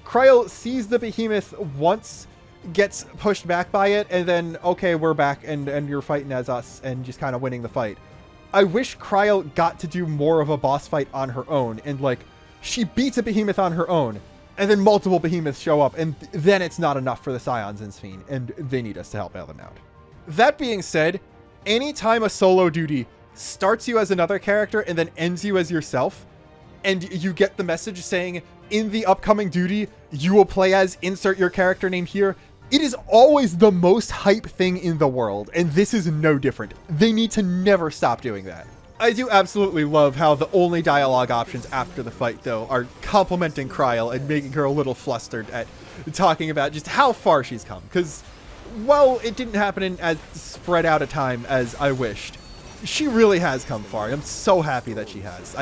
Kryl sees the behemoth once, gets pushed back by it, and then, okay, we're back, and you're fighting as us, and just kind of winning the fight. I wish Kryl got to do more of a boss fight on her own, and, like, she beats a behemoth on her own, and then multiple behemoths show up, and then it's not enough for the Scions in Sphene, and they need us to help them out. That being said, anytime a solo duty starts you as another character and then ends you as yourself, and you get the message saying, in the upcoming duty, you will play as insert your character name here, it is always the most hype thing in the world, and this is no different. They need to never stop doing that. I do absolutely love how the only dialogue options after the fight, though, are complimenting Kryl and making her a little flustered at talking about just how far she's come, because while it didn't happen in as spread out a time as I wished, she really has come far. I'm so happy that she has.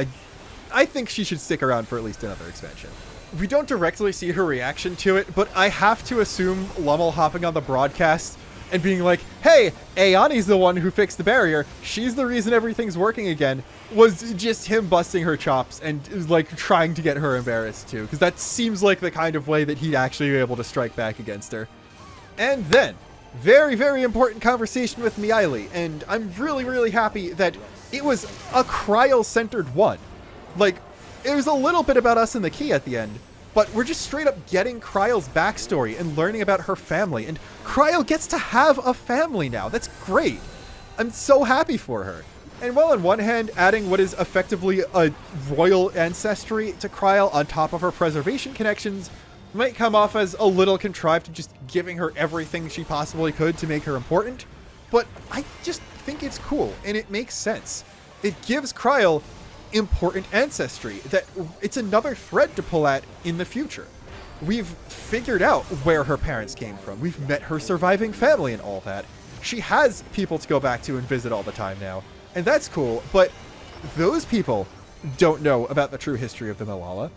I think she should stick around for at least another expansion. We don't directly see her reaction to it, but I have to assume Lummel hopping on the broadcast and being like, hey, Ayani's the one who fixed the barrier, she's the reason everything's working again, was just him busting her chops and is like trying to get her embarrassed too, because that seems like the kind of way that he'd actually be able to strike back against her. And then, very, very important conversation with Miaili, and I'm really, really happy that it was a Kryl-centered one. Like, it was a little bit about us in the key at the end, But we're just straight up getting Kryle's backstory and learning about her family, and Kryle gets to have a family now. That's great. I'm so happy for her. And while on one hand, adding what is effectively a royal ancestry to Kryle on top of her preservation connections might come off as a little contrived to just giving her everything she possibly could to make her important, but I just think it's cool, and it makes sense. It gives Kryle important ancestry that it's another thread to pull at in the future. We've figured out where her parents came from. We've met her surviving family and all that. She has people to go back to and visit all the time now, and that's cool, but those people don't know about the true history of the Malala.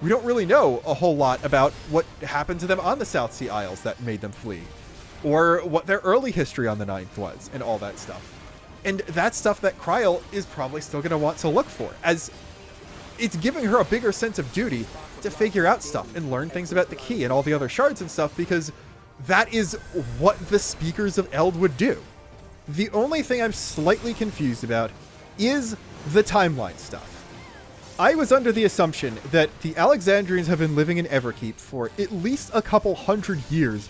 We don't really know a whole lot about what happened to them on the South Sea Isles that made them flee, or what their early history on the Ninth was, and all that stuff. And that's stuff that Kryle is probably still going to want to look for, as it's giving her a bigger sense of duty to figure out stuff and learn things about the key and all the other shards and stuff, because that is what the speakers of Eld would do. The only thing I'm slightly confused about is the timeline stuff. I was under the assumption that the Alexandrians have been living in Everkeep for at least a couple hundred years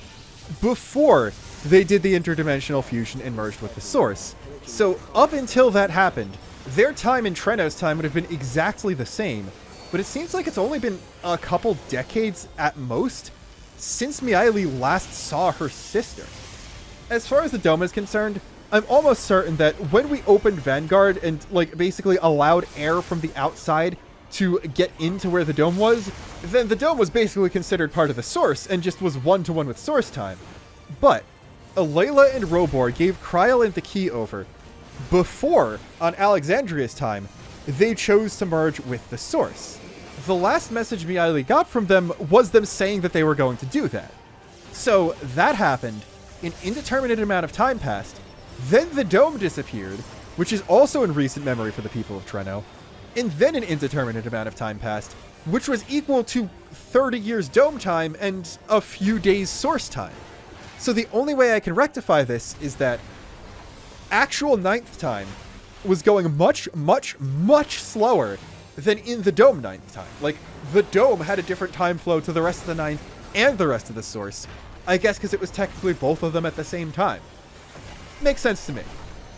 before they did the interdimensional fusion and merged with the Source. So up until that happened, their time and Treno's time would have been exactly the same, but it seems like it's only been a couple decades at most since Miaili last saw her sister. As far as the dome is concerned, I'm almost certain that when we opened Vanguard and like basically allowed air from the outside to get into where the dome was, then the dome was basically considered part of the Source and just was one-to-one with Source time. But Alayla and Robor gave Kryle and the key over before, on Alexandria's time, they chose to merge with the Source. The last message Miaili got from them was them saying that they were going to do that. So that happened, an indeterminate amount of time passed, then the dome disappeared, which is also in recent memory for the people of Treno, and then an indeterminate amount of time passed, which was equal to 30 years dome time and a few days Source time. So the only way I can rectify this is that actual ninth time was going much, much, much slower than in the dome ninth time. Like, the dome had a different time flow to the rest of the ninth and the rest of the Source. I guess because it was technically both of them at the same time. Makes sense to me.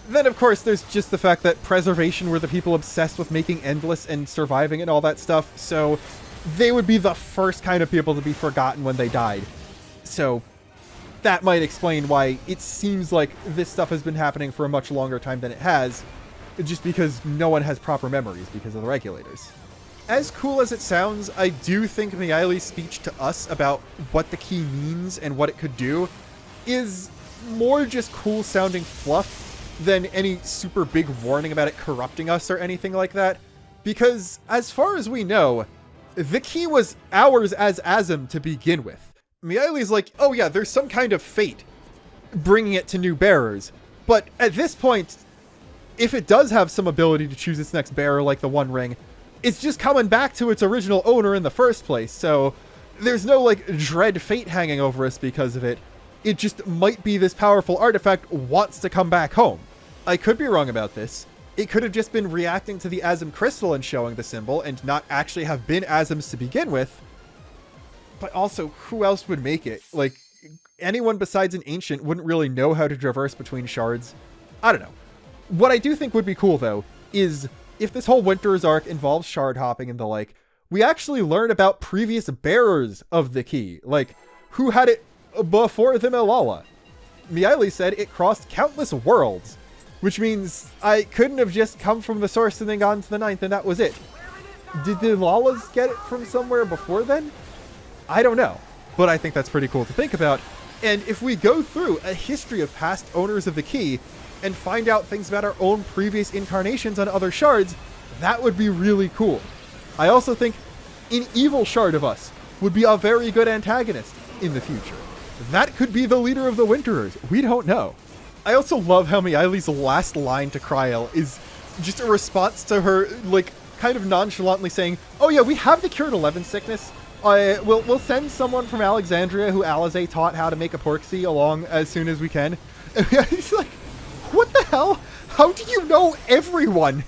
Then, of course, there's just the fact that preservation were the people obsessed with making endless and surviving and all that stuff, so they would be the first kind of people to be forgotten when they died. So that might explain why it seems like this stuff has been happening for a much longer time than it has, just because no one has proper memories because of the regulators. As cool as it sounds, I do think Miaili's speech to us about what the key means and what it could do is more just cool-sounding fluff than any super big warning about it corrupting us or anything like that. Because, as far as we know, the key was ours as Azim to begin with. Miaili's like, oh yeah, there's some kind of fate bringing it to new bearers. But at this point, if it does have some ability to choose its next bearer like the One Ring, it's just coming back to its original owner in the first place. So there's no like dread fate hanging over us because of it. It just might be this powerful artifact wants to come back home. I could be wrong about this. It could have just been reacting to the Azim crystal and showing the symbol and not actually have been Azim's to begin with. But also, who else would make it? Like, anyone besides an ancient wouldn't really know how to traverse between shards. I don't know. What I do think would be cool, though, is if this whole Winter's arc involves shard hopping and the like, we actually learn about previous bearers of the key. Like, who had it before the Malala. Miaili said it crossed countless worlds, which means I couldn't have just come from the Source and then gone to the ninth and that was it. Did the Lalas get it from somewhere before then? I don't know, but I think that's pretty cool to think about. And if we go through a history of past owners of the key and find out things about our own previous incarnations on other shards, that would be really cool. I also think an evil shard of us would be a very good antagonist in the future. That could be the leader of the Winterers. We don't know. I also love how Miaili's last line to Kryle is just a response to her, like, kind of nonchalantly saying, oh yeah, we have the cure to Levin sickness. We'll send someone from Alexandria who Alize taught how to make a porksy along as soon as we can. And he's like, what the hell? How do you know everyone?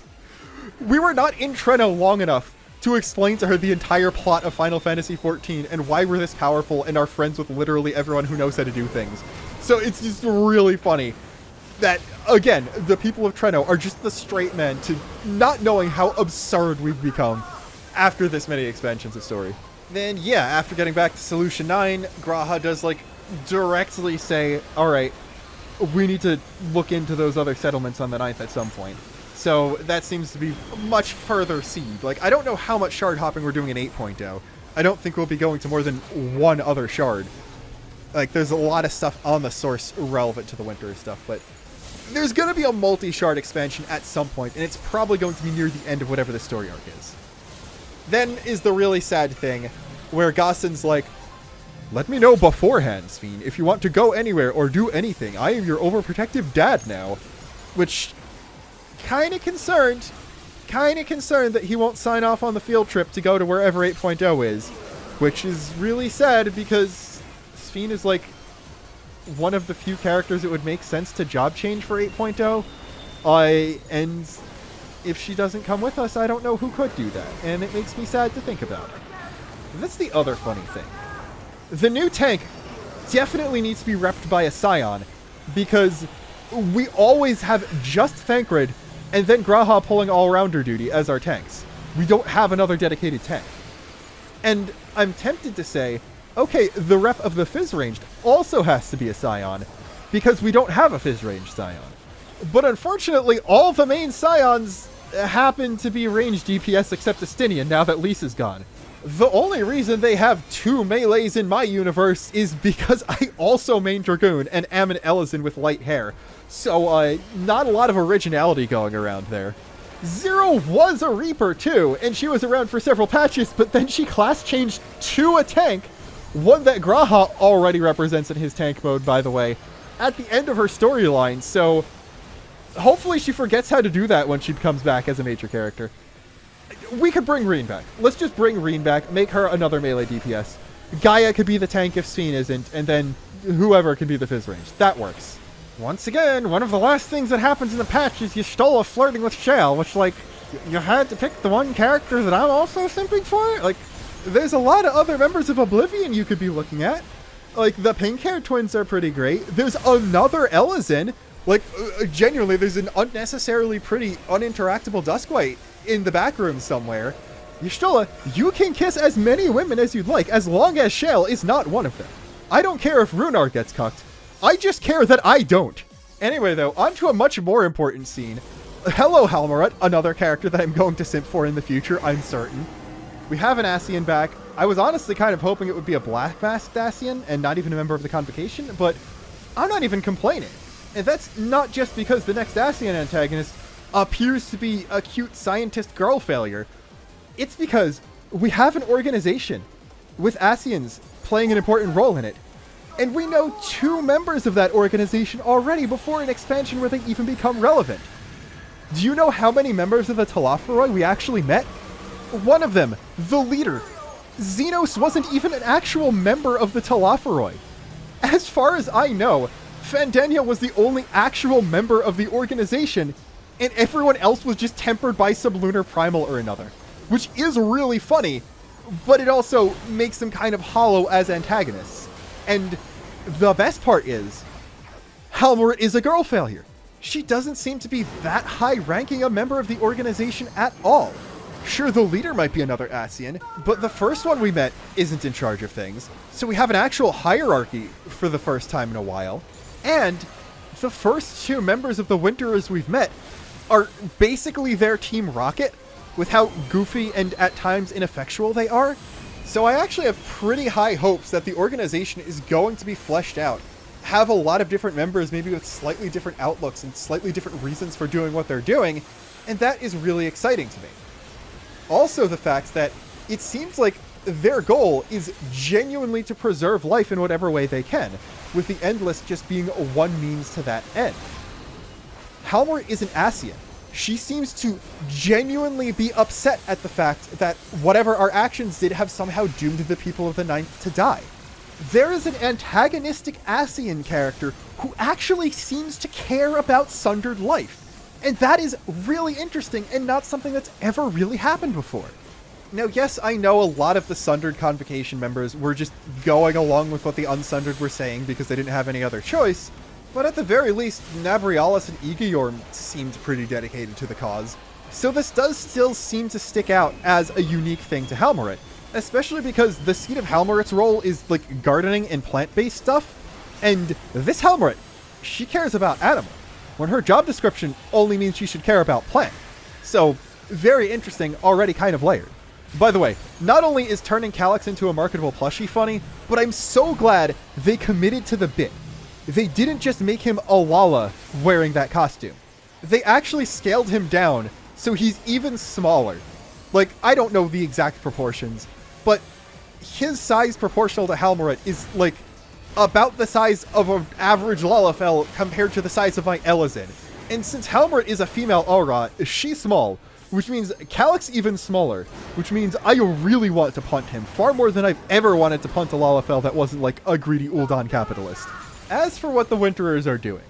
We were not in Treno long enough to explain to her the entire plot of Final Fantasy XIV and why we're this powerful and are friends with literally everyone who knows how to do things. So it's just really funny that, again, the people of Treno are just the straight men to not knowing how absurd we've become after this many expansions of story. Then, yeah, after getting back to Solution 9, Graha does, like, directly say, alright, we need to look into those other settlements on the 9th at some point. So that seems to be much further seed. Like, I don't know how much shard hopping we're doing in 8.0. I don't think we'll be going to more than one other shard. Like, there's a lot of stuff on the source relevant to the winter stuff, but there's going to be a multi-shard expansion at some point, and it's probably going to be near the end of whatever the story arc is. Then is the really sad thing, where Gossen's like, let me know beforehand, Sphene, if you want to go anywhere or do anything. I am your overprotective dad now. Which, kind of concerned that he won't sign off on the field trip to go to wherever 8.0 is. Which is really sad, because Sphene is like one of the few characters it would make sense to job change for 8.0. And if she doesn't come with us, I don't know who could do that. And it makes me sad to think about. That's the other funny thing. The new tank definitely needs to be repped by a Scion, because we always have just Thancred and then Graha pulling all-rounder duty as our tanks. We don't have another dedicated tank. And I'm tempted to say, okay, the rep of the Fizz ranged also has to be a Scion, because we don't have a Fizz ranged Scion. But unfortunately, all the main Scions happen to be ranged DPS except Estinian now that Lisa's gone. The only reason they have 2 melees in my universe is because I also main Dragoon and am an Elysin with light hair. So, not a lot of originality going around there. Zero was a Reaper too, and she was around for several patches, but then she class changed to a tank, one that Graha already represents in his tank mode, by the way, at the end of her storyline, so hopefully she forgets how to do that when she comes back as a major character. We could bring Reen back. Let's just bring Reen back, make her another melee DPS. Gaia could be the tank if Sphene isn't, and then whoever can be the Fizz range. That works. Once again, one of the last things that happens in the patch is Y'shtola flirting with Shale, which, like, you had to pick the one character that I'm also simping for? Like, there's a lot of other members of Oblivion you could be looking at. Like, the pink hair twins are pretty great. There's another Elysin. Like, genuinely, there's an unnecessarily pretty uninteractable Duskwite in the back room somewhere. Y'shtola, you can kiss as many women as you'd like, as long as Shale is not one of them. I don't care if Runar gets cucked. I just care that I don't. Anyway, though, on to a much more important scene. Hello, Halmaret, another character that I'm going to simp for in the future, I'm certain. We have an Ascian back. I was honestly kind of hoping it would be a black masked Ascian and not even a member of the Convocation, but I'm not even complaining. And that's not just because the next Ascian antagonist appears to be a cute scientist girl failure. It's because we have an organization with Ascians playing an important role in it. And we know 2 members of that organization already before an expansion where they even become relevant. Do you know how many members of the Telophoroi we actually met? One of them, the leader. Xenos wasn't even an actual member of the Telophoroi. As far as I know, Fandenia was the only actual member of the organization, and everyone else was just tempered by some lunar primal or another. Which is really funny, but it also makes them kind of hollow as antagonists. And the best part is, Halmaret is a girl failure. She doesn't seem to be that high-ranking a member of the organization at all. Sure, the leader might be another Ascian, but the first one we met isn't in charge of things, so we have an actual hierarchy for the first time in a while. And the first 2 members of the Winterers we've met are basically their Team Rocket, with how goofy and at times ineffectual they are. So I actually have pretty high hopes that the organization is going to be fleshed out, have a lot of different members, maybe with slightly different outlooks and slightly different reasons for doing what they're doing, and that is really exciting to me. Also the fact that it seems like their goal is genuinely to preserve life in whatever way they can, with the Endless just being one means to that end. Halmor is an Ascian. She seems to genuinely be upset at the fact that whatever our actions did have somehow doomed the people of the Ninth to die. There is an antagonistic Ascian character who actually seems to care about sundered life. And that is really interesting and not something that's ever really happened before. Now, yes, I know a lot of the Sundered Convocation members were just going along with what the Unsundered were saying because they didn't have any other choice, but at the very least, Nabrialis and Egeorm seemed pretty dedicated to the cause. So this does still seem to stick out as a unique thing to Halmoret, especially because the seat of Halmoret's role is like gardening and plant-based stuff, and this Halmoret, she cares about animal, when her job description only means she should care about plant. So, very interesting, already kind of layered. By the way, not only is turning Calyx into a marketable plushie funny, but I'm so glad they committed to the bit. They didn't just make him a Lala wearing that costume. They actually scaled him down so he's even smaller. Like, I don't know the exact proportions, but his size proportional to Halmoret is, like, about the size of an average Lalafell compared to the size of my Elizin. And since Halmoret is a female Aura, she's small, which means Calyx even smaller, which means I really want to punt him, far more than I've ever wanted to punt a Lalafell that wasn't like a greedy Ul'dan capitalist. As for what the Winterers are doing,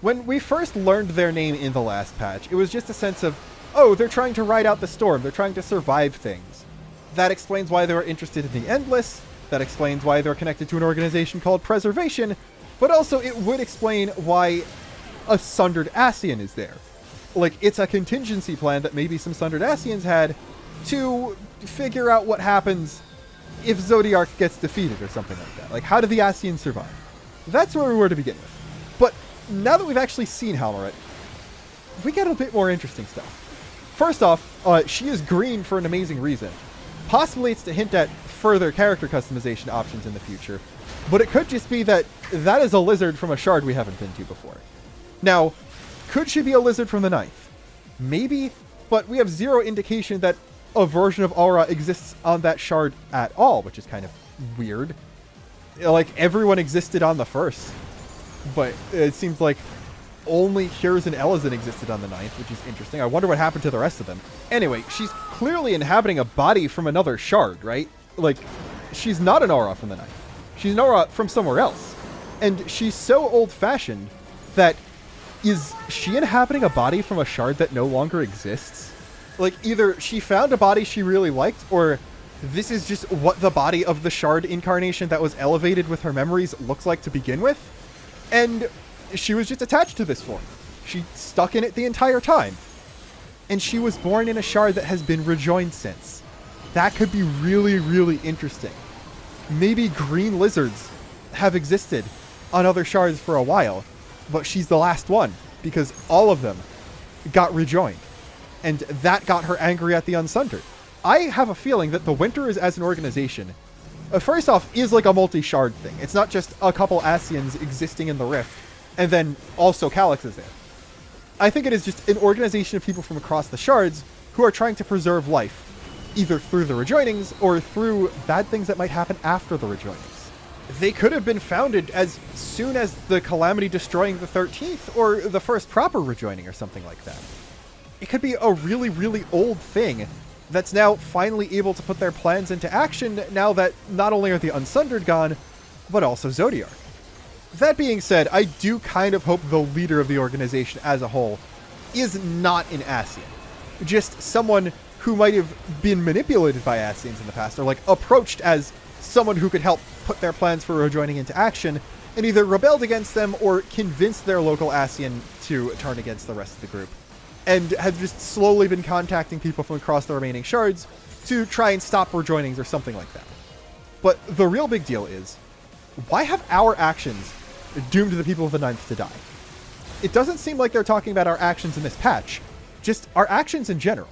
when we first learned their name in the last patch, it was just a sense of, oh, they're trying to ride out the storm, they're trying to survive things. That explains why they were interested in the Endless, that explains why they're connected to an organization called Preservation, but also it would explain why a Sundered Ascian is there. Like, it's a contingency plan that maybe some Sundered Ascians had to figure out what happens if Zodiark gets defeated or something like that. Like, how do the Ascians survive? That's where we were to begin with. But now that we've actually seen Halmoret, we get a bit more interesting stuff. First off, she is green for an amazing reason. Possibly it's to hint at further character customization options in the future, but it could just be that that is a lizard from a shard we haven't been to before. Now, could she be a lizard from the ninth? Maybe, but we have zero indication that a version of Aura exists on that shard at all, which is kind of weird. Like, everyone existed on the first, but it seems like only Hurs and Elizin existed on the ninth, which is interesting. I wonder what happened to the rest of them. Anyway, she's clearly inhabiting a body from another shard, right? Like, she's not an Aura from the ninth. She's an Aura from somewhere else. And she's so old-fashioned that is she inhabiting a body from a shard that no longer exists? Like, either she found a body she really liked, or this is just what the body of the shard incarnation that was elevated with her memories looks like to begin with. And she was just attached to this form. She stuck in it the entire time. And she was born in a shard that has been rejoined since. That could be really, really interesting. Maybe green lizards have existed on other shards for a while, but she's the last one, because all of them got rejoined. And that got her angry at the Unsundered. I have a feeling that the Winterers as an organization, first off, is like a multi-shard thing. It's not just a couple Ascians existing in the Rift, and then also Calyx is there. I think it is just an organization of people from across the shards who are trying to preserve life, either through the rejoinings or through bad things that might happen after the rejoinings. They could have been founded as soon as the Calamity destroying the 13th or the first proper rejoining or something like that. It could be a really, really old thing that's now finally able to put their plans into action now that not only are the Unsundered gone, but also Zodiark. That being said, I do kind of hope the leader of the organization as a whole is not an Ascian. Just someone who might have been manipulated by Ascians in the past, or like approached as someone who could help put their plans for rejoining into action, and either rebelled against them or convinced their local Ascian to turn against the rest of the group. And have just slowly been contacting people from across the remaining shards to try and stop rejoinings or something like that. But the real big deal is, why have our actions doomed the people of the Ninth to die? It doesn't seem like they're talking about our actions in this patch, just our actions in general.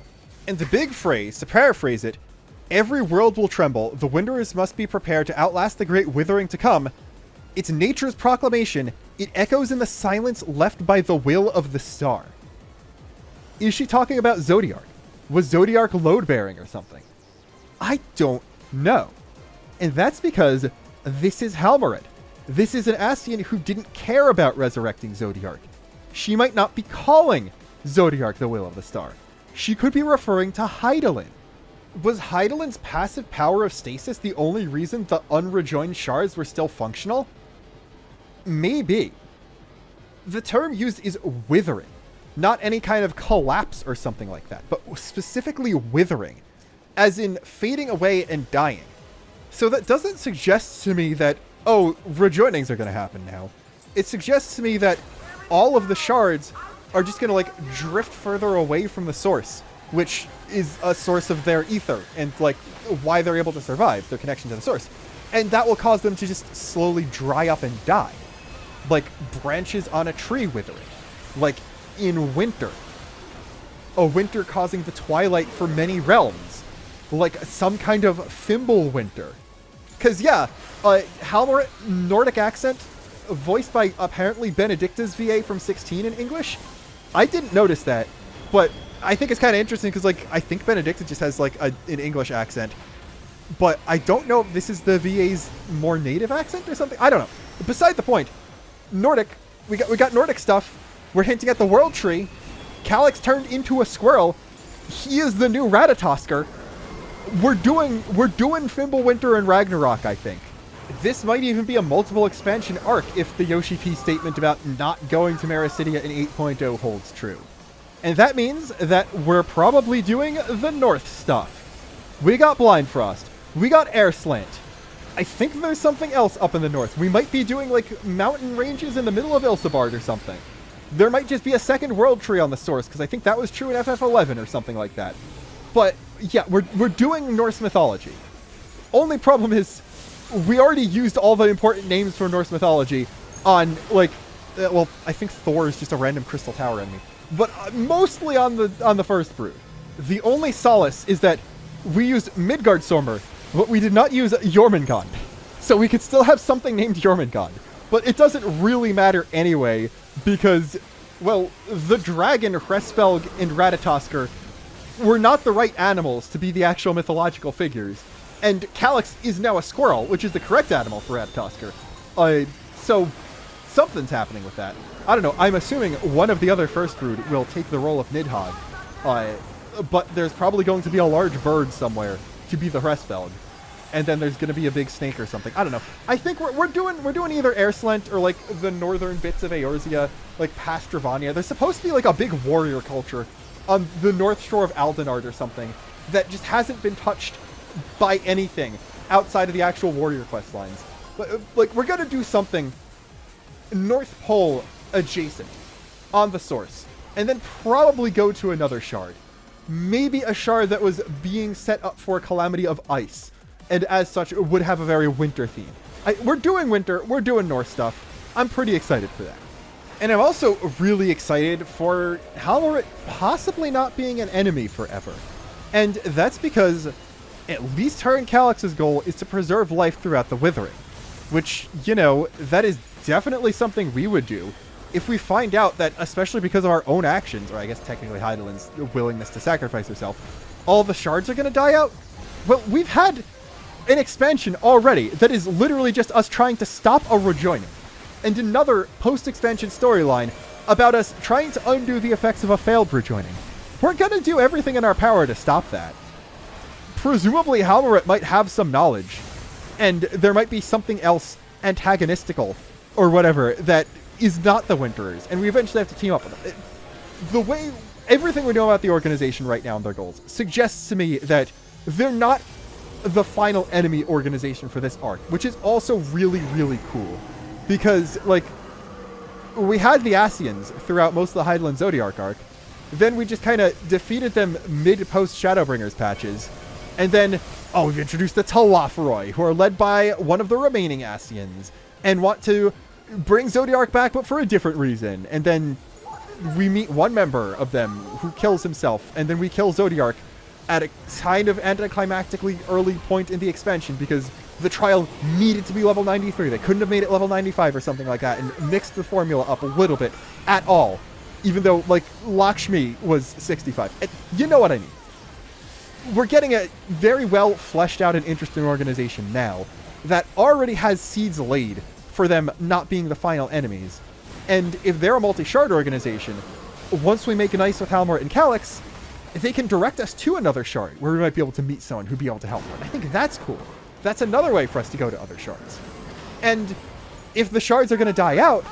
And the big phrase, to paraphrase it, every world will tremble, the Winterers must be prepared to outlast the great withering to come. It's nature's proclamation, it echoes in the silence left by the will of the star. Is she talking about Zodiark? Was Zodiark load-bearing or something? I don't know. And that's because this is Halmoret. This is an Ascian who didn't care about resurrecting Zodiark. She might not be calling Zodiark the will of the star. She could be referring to Hydaelyn. Was Hydaelyn's passive power of stasis the only reason the unrejoined shards were still functional? Maybe. The term used is withering, not any kind of collapse or something like that, but specifically withering. as in fading away and dying. So that doesn't suggest to me that, oh, rejoinings are going to happen now. It suggests to me that all of the shards are just going to, like, drift further away from the source, which is a source of their ether and, like, why they're able to survive, their connection to the source. And that will cause them to just slowly dry up and die. Like branches on a tree withering. Like in winter. A winter causing the twilight for many realms. Like some kind of Thimble winter. Because, yeah, Halmoret Nordic accent, voiced by apparently Benedicta's VA from 16 in English. I didn't notice that, but I think it's kind of interesting because, like, I think Benedicta just has, like, an English accent. But I don't know if this is the VA's more native accent or something. I don't know. Beside the point, Nordic, we got Nordic stuff. We're hinting at the World Tree. Calyx turned into a squirrel. He is the new Ratatosker. We're doing Fimbulwinter and Ragnarok, I think. This might even be a multiple expansion arc if the Yoshi P statement about not going to Marasidia in 8.0 holds true. And that means that we're probably doing the North stuff. We got Blind Frost. We got Air Slant. I think there's something else up in the north. We might be doing, like, mountain ranges in the middle of Ilsabard or something. There might just be a second world tree on the source, because I think that was true in FF11 or something like that. But, yeah, we're doing Norse mythology. Only problem is, we already used all the important names for Norse mythology on, like, well, I think Thor is just a random Crystal Tower enemy. But mostly on the first brood. The only solace is that we used Midgard Sormer, but we did not use Jormungand. So we could still have something named Jormungand. But it doesn't really matter anyway, because, well, the dragon, Hresvelg, and Ratatosker were not the right animals to be the actual mythological figures. And Calyx is now a squirrel, which is the correct animal for Ratatosker. So something's happening with that. I don't know, I'm assuming one of the other first brood will take the role of Nidhogg. But there's probably going to be a large bird somewhere to be the Hresvelg. And then there's going to be a big snake or something. I don't know. I think we're doing either Air Slant or, like, the northern bits of Eorzea, like past Dravania. There's supposed to be, like, a big warrior culture on the north shore of Aldenard or something that just hasn't been touched by anything outside of the actual warrior quest lines. Like, we're going to do something North Pole adjacent on the source. And then probably go to another shard. Maybe a shard that was being set up for Calamity of Ice, and as such would have a very winter theme. We're doing winter, we're doing North stuff. I'm pretty excited for that. And I'm also really excited for Halmoret possibly not being an enemy forever. And that's because at least her and Calyx's goal is to preserve life throughout the Withering. Which, you know, that is definitely something we would do. If we find out that, especially because of our own actions, or I guess technically Heidelin's willingness to sacrifice herself, all the shards are going to die out, well, we've had an expansion already that is literally just us trying to stop a rejoining, and another post-expansion storyline about us trying to undo the effects of a failed rejoining. We're going to do everything in our power to stop that. Presumably, Halmoret might have some knowledge, and there might be something else antagonistical, or whatever, that is not the Winterers, and we eventually have to team up with them. The way everything we know about the organization right now and their goals suggests to me that they're not the final enemy organization for this arc, which is also really, really cool. Because, like, we had the Asians throughout most of the Heidelin Zodiarch arc, then we just kind of defeated them mid-post Shadowbringers patches, and then, oh, we've introduced the Talafroi, who are led by one of the remaining Asians, and want to bring Zodiarch back, but for a different reason. And then we meet one member of them who kills himself, and then we kill Zodiarch at a kind of anticlimactically early point in the expansion because the trial needed to be level 93. They couldn't have made it level 95 or something like that and mixed the formula up a little bit at all, even though, like, Lakshmi was 65. And you know what I mean. We're getting a very well fleshed out and interesting organization now that already has seeds laid for them not being the final enemies. And if they're a multi-shard organization, once we make an ice with Halmoret and Calyx, they can direct us to another shard where we might be able to meet someone who'd be able to help. I think that's cool. That's another way for us to go to other shards. And if the shards are going to die out,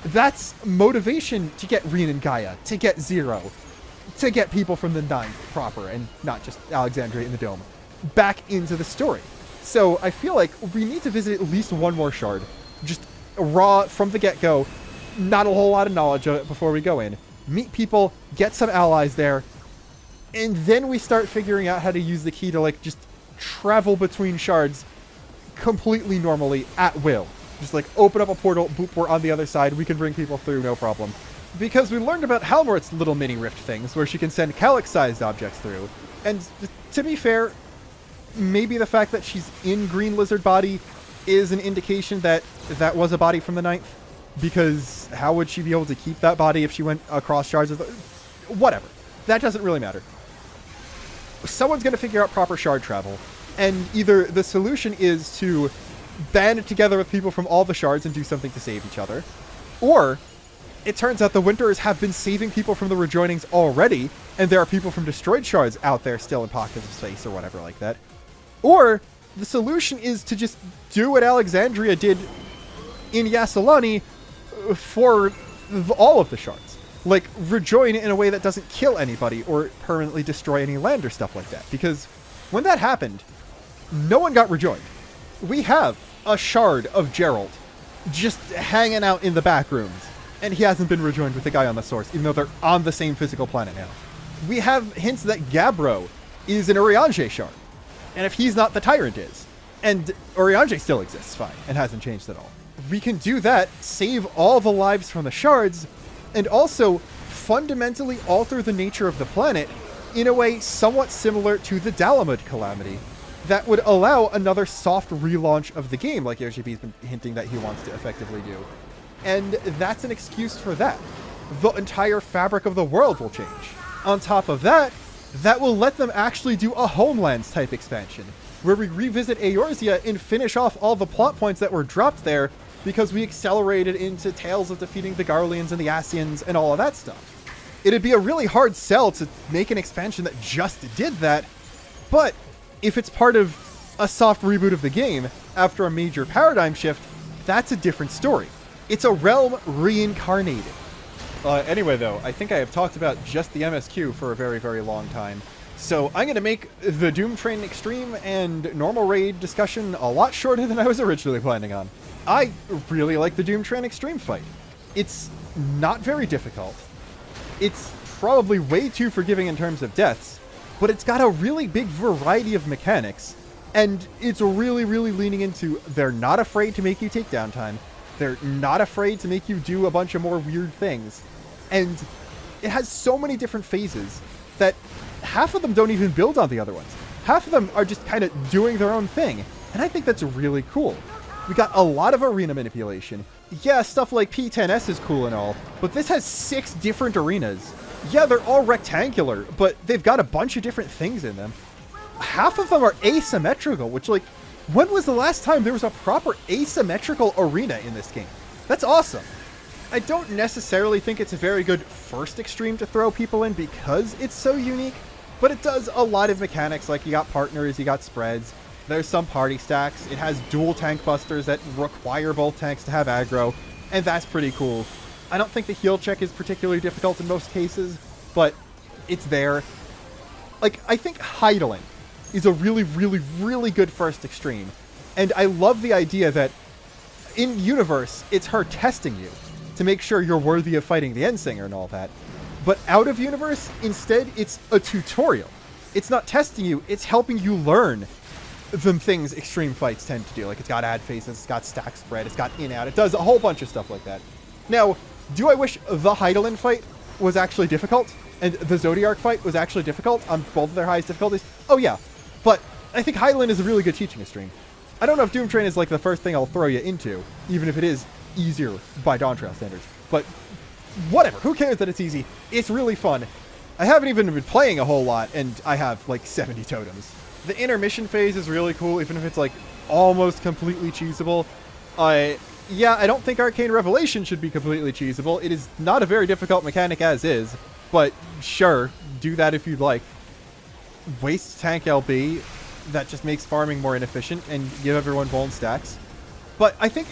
that's motivation to get Reen and Gaia, to get Zero. to get people from the 9th proper, and not just Alexandria in the Dome, back into the story. So I feel like we need to visit at least one more shard. Just raw from the get-go, not a whole lot of knowledge of it before we go in. Meet people, get some allies there, and then we start figuring out how to use the key to, like, just travel between shards completely normally at will. Just, like, open up a portal, boop, we're on the other side, we can bring people through, no problem. Because we learned about Halmort's little mini rift things, where she can send calyx-sized objects through. And to be fair, maybe the fact that she's in Green Lizard Body is an indication that that was a body from the 9th. Because how would she be able to keep that body if she went across shards? Whatever. That doesn't really matter. Someone's going to figure out proper shard travel. And either the solution is to band together with people from all the shards and do something to save each other. Or it turns out the Winterers have been saving people from the rejoinings already, and there are people from destroyed shards out there still in pockets of space or whatever like that. Or the solution is to just do what Alexandria did in Yassilani for all of the shards. Like, rejoin in a way that doesn't kill anybody or permanently destroy any land or stuff like that. Because when that happened, no one got rejoined. We have a shard of Gerald just hanging out in the back rooms. And he hasn't been rejoined with the guy on the source, even though they're on the same physical planet now. We have hints that Gabbro is an Urianger shard. And if he's not, the Tyrant is. And Urianger still exists fine, and hasn't changed at all. We can do that, save all the lives from the shards, and also fundamentally alter the nature of the planet in a way somewhat similar to the Dalamud Calamity that would allow another soft relaunch of the game, like Yoshipi's been hinting that he wants to effectively do. And that's an excuse for that. The entire fabric of the world will change. On top of that, that will let them actually do a Homelands type expansion, where we revisit Eorzea and finish off all the plot points that were dropped there because we accelerated into tales of defeating the Garleans and the Asians and all of that stuff. It'd be a really hard sell to make an expansion that just did that, but if it's part of a soft reboot of the game after a major paradigm shift, that's a different story. It's a realm reincarnated. Anyway, though, I think I have talked about just the MSQ for a very, very long time. So I'm going to make the Doom Train Extreme and normal raid discussion a lot shorter than I was originally planning on. I really like the Doom Train Extreme fight. It's not very difficult. It's probably way too forgiving in terms of deaths, but it's got a really big variety of mechanics, and it's really, really leaning into they're not afraid to make you take downtime. They're not afraid to make you do a bunch of more weird things. And it has so many different phases that half of them don't even build on the other ones. Half of them are just kind of doing their own thing. And I think that's really cool. We got a lot of arena manipulation. Yeah, stuff like P10S is cool and all, but this has 6 different arenas. Yeah, they're all rectangular, but they've got a bunch of different things in them. Half of them are asymmetrical, which, like, when was the last time there was a proper asymmetrical arena in this game? That's awesome. I don't necessarily think it's a very good first extreme to throw people in because it's so unique, but it does a lot of mechanics, like you got partners, you got spreads, there's some party stacks, it has dual tank busters that require both tanks to have aggro, and that's pretty cool. I don't think the heal check is particularly difficult in most cases, but it's there. Like, I think Heidelin is a really, really, really good first extreme. And I love the idea that in universe, it's her testing you to make sure you're worthy of fighting the Endsinger and all that. But out of universe, instead, it's a tutorial. It's not testing you, it's helping you learn the things extreme fights tend to do. Like, it's got ad phases, it's got stack spread, it's got in-out, it does a whole bunch of stuff like that. Now, do I wish the Heidelin fight was actually difficult, and the Zodiark fight was actually difficult on both of their highest difficulties? Oh yeah. But I think Heidelin is a really good teaching extreme. I don't know if Doom Train is like the first thing I'll throw you into, even if it is easier by Dawn Trail standards. But whatever, who cares that it's easy? It's really fun. I haven't even been playing a whole lot, and I have like 70 totems. The intermission phase is really cool, even if it's like almost completely cheesable. Yeah, I don't think Arcane Revelation should be completely cheesable. It is not a very difficult mechanic as is, but sure, do that if you'd like. Waste tank LB, that just makes farming more inefficient, and give everyone bone stacks. But I think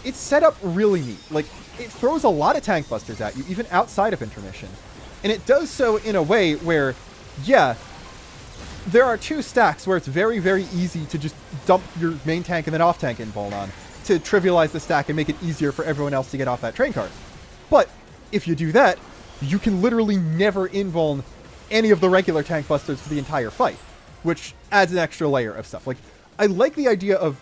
it's set up really neat. Like, it throws a lot of tank busters at you, even outside of intermission. And it does so in a way where, yeah, there are 2 stacks where it's very, very easy to just dump your main tank and then off-tank invuln on to trivialize the stack and make it easier for everyone else to get off that train card. But if you do that, you can literally never invuln any of the regular tank busters for the entire fight, which adds an extra layer of stuff. Like, I like the idea of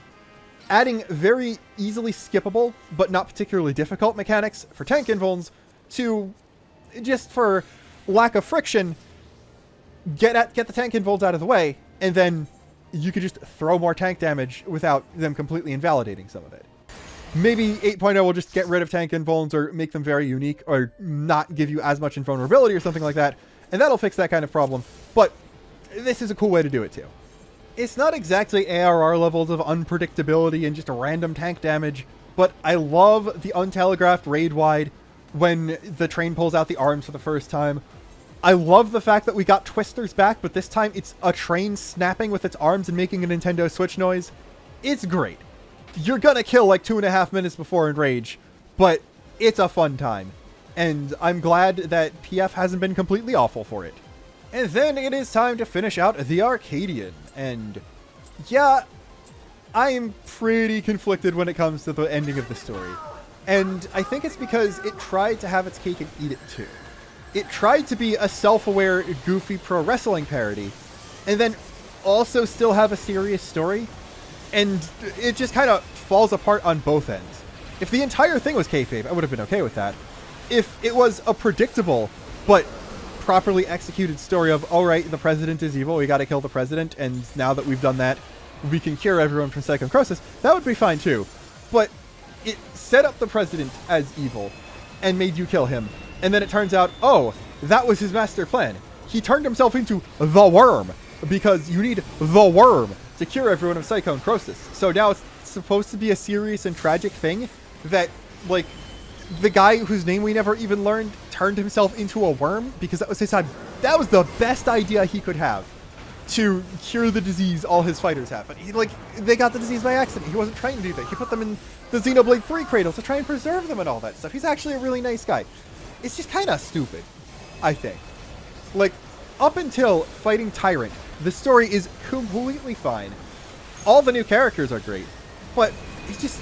adding very easily skippable, but not particularly difficult mechanics for tank invulns to, just for lack of friction, get the tank invulns out of the way, and then you could just throw more tank damage without them completely invalidating some of it. Maybe 8.0 will just get rid of tank invulns or make them very unique or not give you as much invulnerability or something like that, and that'll fix that kind of problem, but this is a cool way to do it too. It's not exactly ARR levels of unpredictability and just random tank damage, but I love the untelegraphed raid wide when the train pulls out the arms for the first time. I love the fact that we got Twisters back, but this time it's a train snapping with its arms and making a Nintendo Switch noise. It's great. You're gonna kill like 2.5 minutes before Enrage, but it's a fun time. And I'm glad that PF hasn't been completely awful for it. And then it is time to finish out the Arcadian. And yeah, I am pretty conflicted when it comes to the ending of the story. And I think it's because it tried to have its cake and eat it too. It tried to be a self-aware, goofy pro wrestling parody, and then also still have a serious story, and it just kind of falls apart on both ends. If the entire thing was kayfabe, I would have been okay with that. If it was a predictable, but properly executed story of, alright, the president is evil, we gotta kill the president, and now that we've done that, we can cure everyone from psychocrosis, that would be fine too. But it set up the president as evil, and made you kill him. And then it turns out, oh, that was his master plan. He turned himself into the worm, because you need the worm to cure everyone of psychocrosis. So now it's supposed to be a serious and tragic thing that, like, the guy whose name we never even learned turned himself into a worm because that was his idea. That was the best idea he could have to cure the disease all his fighters have. But they got the disease by accident. He wasn't trying to do that. He put them in the Xenoblade 3 cradles to try and preserve them and all that stuff. He's actually a really nice guy. It's just kind of stupid, I think. Like, up until fighting Tyrant, the story is completely fine. All the new characters are great, but it's just,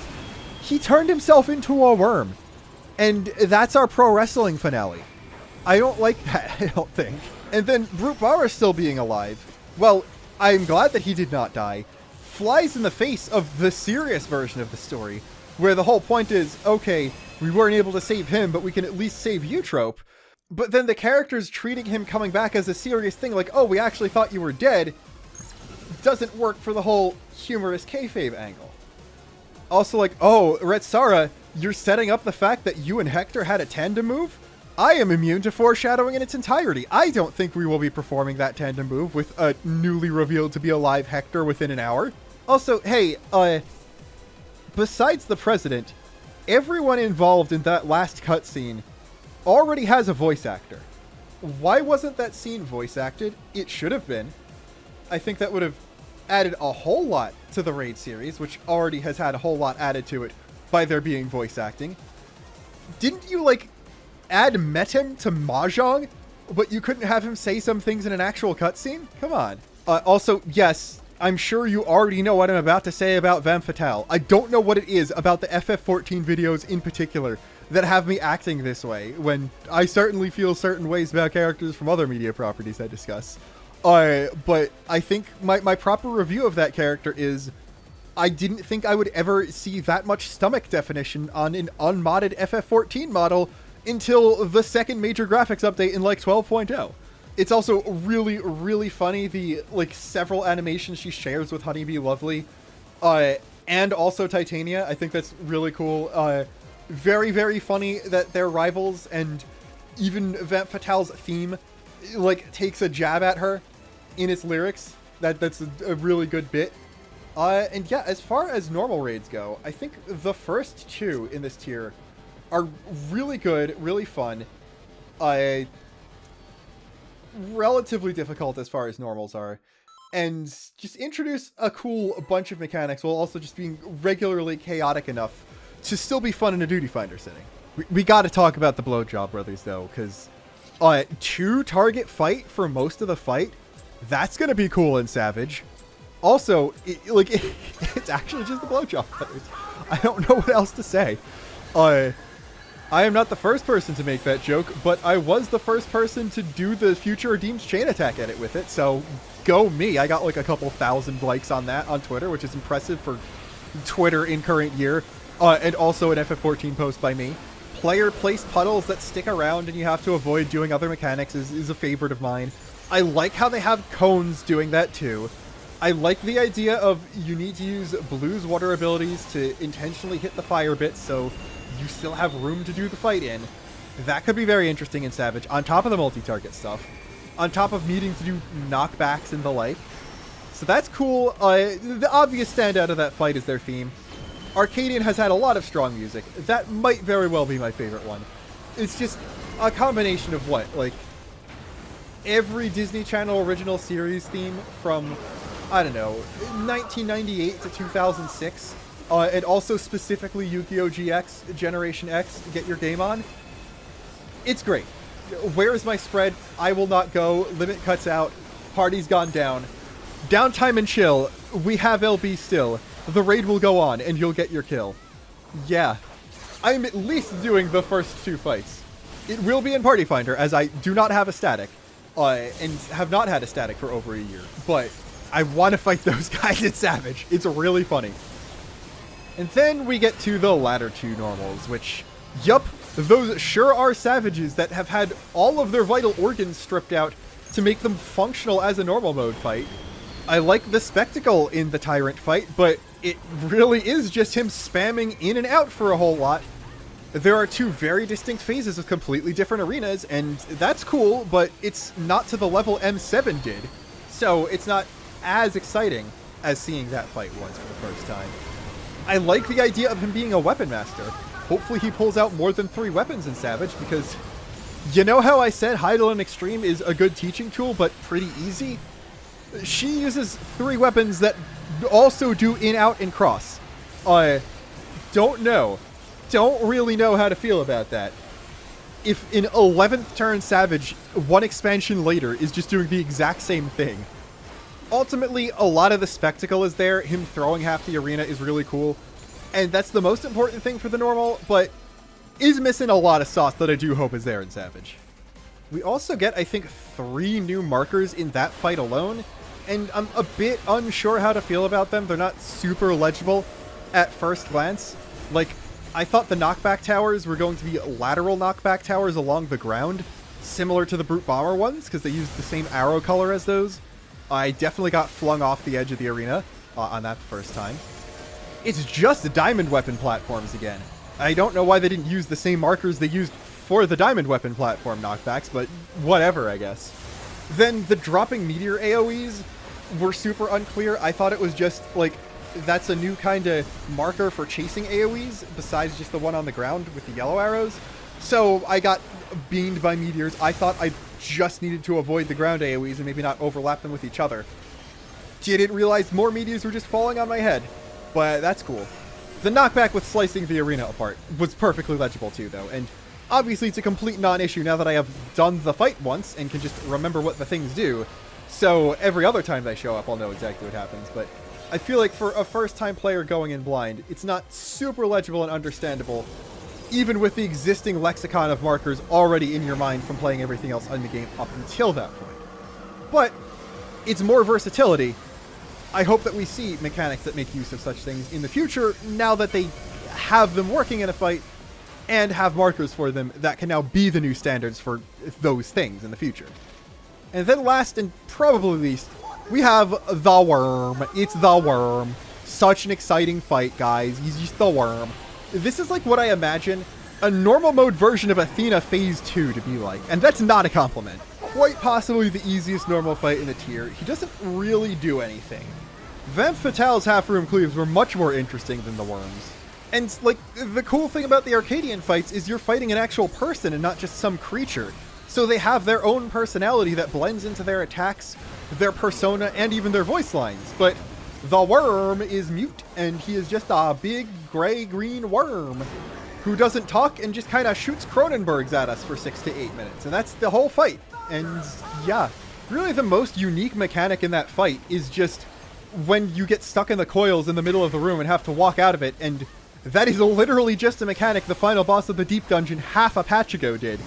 he turned himself into a worm. And that's our pro wrestling finale. I don't like that, I don't think. And then Brute Bauer still being alive, well, I'm glad that he did not die, flies in the face of the serious version of the story, where the whole point is, okay, we weren't able to save him, but we can at least save you trope. But then the characters treating him coming back as a serious thing, like, oh, we actually thought you were dead, doesn't work for the whole humorous kayfabe angle. Also, like, oh, Retsara, you're setting up the fact that you and Hector had a tandem move? I am immune to foreshadowing in its entirety. I don't think we will be performing that tandem move with a newly revealed to be alive Hector within an hour. Also, hey, besides the president, everyone involved in that last cutscene already has a voice actor. Why wasn't that scene voice acted? It should have been. I think that would have added a whole lot to the Raid series, which already has had a whole lot added to it by there being voice acting. Didn't you, like, add Metem to Mahjong, but you couldn't have him say some things in an actual cutscene? Come on. Also, yes, I'm sure you already know what I'm about to say about Femme Fatale. I don't know what it is about the FF14 videos in particular that have me acting this way, when I certainly feel certain ways about characters from other media properties I discuss. But I think my proper review of that character is, I didn't think I would ever see that much stomach definition on an unmodded FF14 model until the second major graphics update in, like, 12.0. It's also really, really funny, the, like, several animations she shares with Honeybee Lovely, and also Titania. I think that's really cool. Very, very funny that they're rivals, and even Femme Fatale's theme, like, takes a jab at her in its lyrics. That's a really good bit. And yeah, as far as normal raids go, I think the first 2 in this tier are really good, really fun, relatively difficult as far as normals are, and just introduce a cool bunch of mechanics while also just being regularly chaotic enough to still be fun in a Duty Finder setting. We gotta talk about the Blowjob Brothers though, because Two target fight for most of the fight. That's gonna be cool in Savage. Also, it's actually just the blowjob cutters. I don't know what else to say. I am not the first person to make that joke, but I was the first person to do the Future Redeems chain attack edit with it, so go me. I got like a couple thousand likes on that on Twitter, which is impressive for Twitter in current year, and also an FF14 post by me. Player placed puddles that stick around and you have to avoid doing other mechanics is a favorite of mine. I like how they have cones doing that too. I like the idea of you need to use Blue's water abilities to intentionally hit the fire bits so you still have room to do the fight in. That could be very interesting in Savage, on top of the multi-target stuff, on top of needing to do knockbacks and the like. So that's cool. The obvious standout of that fight is their theme. Arcadian has had a lot of strong music. That might very well be my favorite one. It's just a combination of what? Like, every Disney Channel original series theme from, I don't know, 1998 to 2006. And also specifically Yu-Gi-Oh! GX, Generation X, Get Your Game On. It's great. Where is my spread? I will not go. Limit cuts out. Party's gone down. Downtime and chill. We have LB still. The raid will go on, and you'll get your kill. Yeah. I'm at least doing the first two fights. It will be in Party Finder, as I do not have a static. And have not had a static for over a year. But I want to fight those guys at Savage. It's really funny. And then we get to the latter two normals, which, yup, those sure are savages that have had all of their vital organs stripped out to make them functional as a normal mode fight. I like the spectacle in the Tyrant fight, but it really is just him spamming in and out for a whole lot. There are two very distinct phases of completely different arenas, and that's cool, but it's not to the level M7 did. So it's not as exciting as seeing that fight once for the first time. I like the idea of him being a weapon master. Hopefully he pulls out more than 3 weapons in Savage, because you know how I said Heidelin Extreme is a good teaching tool, but pretty easy? She uses 3 weapons that also do in, out, and cross. Don't know. Don't really know how to feel about that. If in 11th turn Savage, one expansion later, is just doing the exact same thing. Ultimately, a lot of the spectacle is there. Him throwing half the arena is really cool. And that's the most important thing for the normal, but is missing a lot of sauce that I do hope is there in Savage. We also get, I think, 3 new markers in that fight alone, and I'm a bit unsure how to feel about them. They're not super legible at first glance. Like, I thought the knockback towers were going to be lateral knockback towers along the ground, similar to the Brute Bomber ones, because they used the same arrow color as those. I definitely got flung off the edge of the arena on that first time. It's just diamond weapon platforms again. I don't know why they didn't use the same markers they used for the diamond weapon platform knockbacks, but whatever, I guess. Then the dropping meteor AoEs were super unclear. I thought it was just, like, that's a new kind of marker for chasing AoEs, besides just the one on the ground with the yellow arrows. So I got beamed by meteors. I thought I just needed to avoid the ground AoEs and maybe not overlap them with each other. Didn't realize more meteors were just falling on my head, but that's cool. The knockback with slicing the arena apart was perfectly legible too, though, and obviously it's a complete non-issue now that I have done the fight once and can just remember what the things do. So every other time they show up, I'll know exactly what happens, but I feel like for a first-time player going in blind, it's not super legible and understandable, even with the existing lexicon of markers already in your mind from playing everything else in the game up until that point. But it's more versatility. I hope that we see mechanics that make use of such things in the future, now that they have them working in a fight and have markers for them that can now be the new standards for those things in the future. And then last and probably least, we have the Worm. It's the Worm. Such an exciting fight, guys. He's just the Worm. This is like what I imagine a normal mode version of Athena Phase 2 to be like, and that's not a compliment. Quite possibly the easiest normal fight in the tier. He doesn't really do anything. Vamp Fatale's half-room cleaves were much more interesting than the Worms. And, like, the cool thing about the Arcadian fights is you're fighting an actual person and not just some creature. So they have their own personality that blends into their attacks, their persona, and even their voice lines. But the Worm is mute, and he is just a big gray-green worm who doesn't talk and just kind of shoots Cronenbergs at us for 6 to 8 minutes. And that's the whole fight. And yeah, really the most unique mechanic in that fight is just when you get stuck in the coils in the middle of the room and have to walk out of it. And that is literally just a mechanic the final boss of the Deep Dungeon half a patch ago did.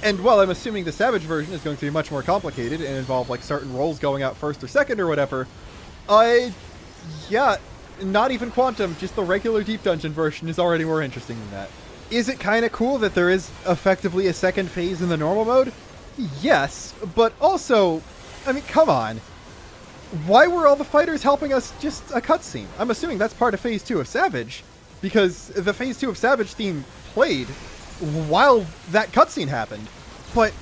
And while I'm assuming the Savage version is going to be much more complicated and involve like certain rolls going out first or second or whatever, yeah, not even Quantum, just the regular Deep Dungeon version is already more interesting than that. Is it kind of cool that there is effectively a second phase in the normal mode? Yes, but also, I mean, come on. Why were all the fighters helping us just a cutscene? I'm assuming that's part of Phase 2 of Savage, because the Phase 2 of Savage theme played while that cutscene happened. But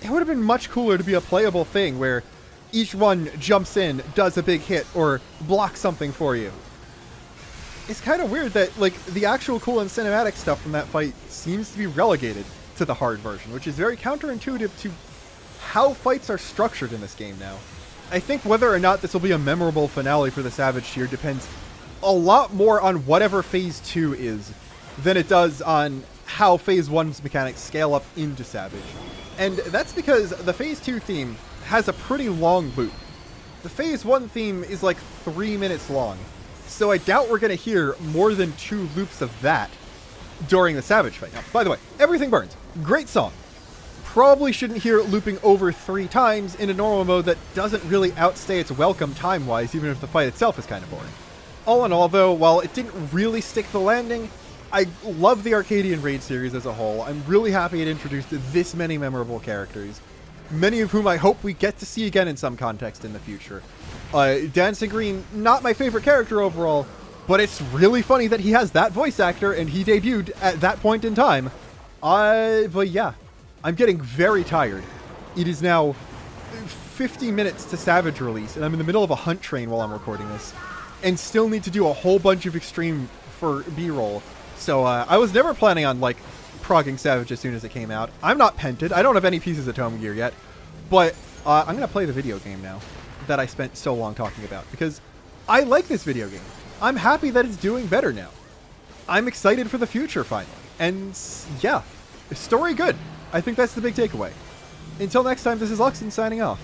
it would have been much cooler to be a playable thing where each one jumps in, does a big hit, or blocks something for you. It's kind of weird that, like, the actual cool and cinematic stuff from that fight seems to be relegated to the hard version, which is very counterintuitive to how fights are structured in this game now. I think whether or not this will be a memorable finale for the Savage tier depends a lot more on whatever Phase 2 is than it does on how Phase 1's mechanics scale up into Savage. And that's because the Phase 2 theme has a pretty long loop. The Phase 1 theme is like 3 minutes long, so I doubt we're going to hear more than 2 loops of that during the Savage fight. Now, by the way, Everything Burns. Great song. Probably shouldn't hear it looping over 3 times in a normal mode that doesn't really outstay its welcome time-wise, even if the fight itself is kind of boring. All in all, though, while it didn't really stick the landing, I love the Arcadian Raid series as a whole. I'm really happy it introduced this many memorable characters, many of whom I hope we get to see again in some context in the future. Dancing Green, not my favorite character overall, but it's really funny that he has that voice actor and he debuted at that point in time. But yeah, I'm getting very tired. It is now 50 minutes to Savage release, and I'm in the middle of a hunt train while I'm recording this, and still need to do a whole bunch of extreme for B-roll. So I was never planning on, like, progging Savage as soon as it came out. I'm not pented. I don't have any pieces of Tome Gear yet. But I'm going to play the video game now that I spent so long talking about, because I like this video game. I'm happy that it's doing better now. I'm excited for the future, finally. And, yeah, story good. I think that's the big takeaway. Until next time, this is Luxon signing off.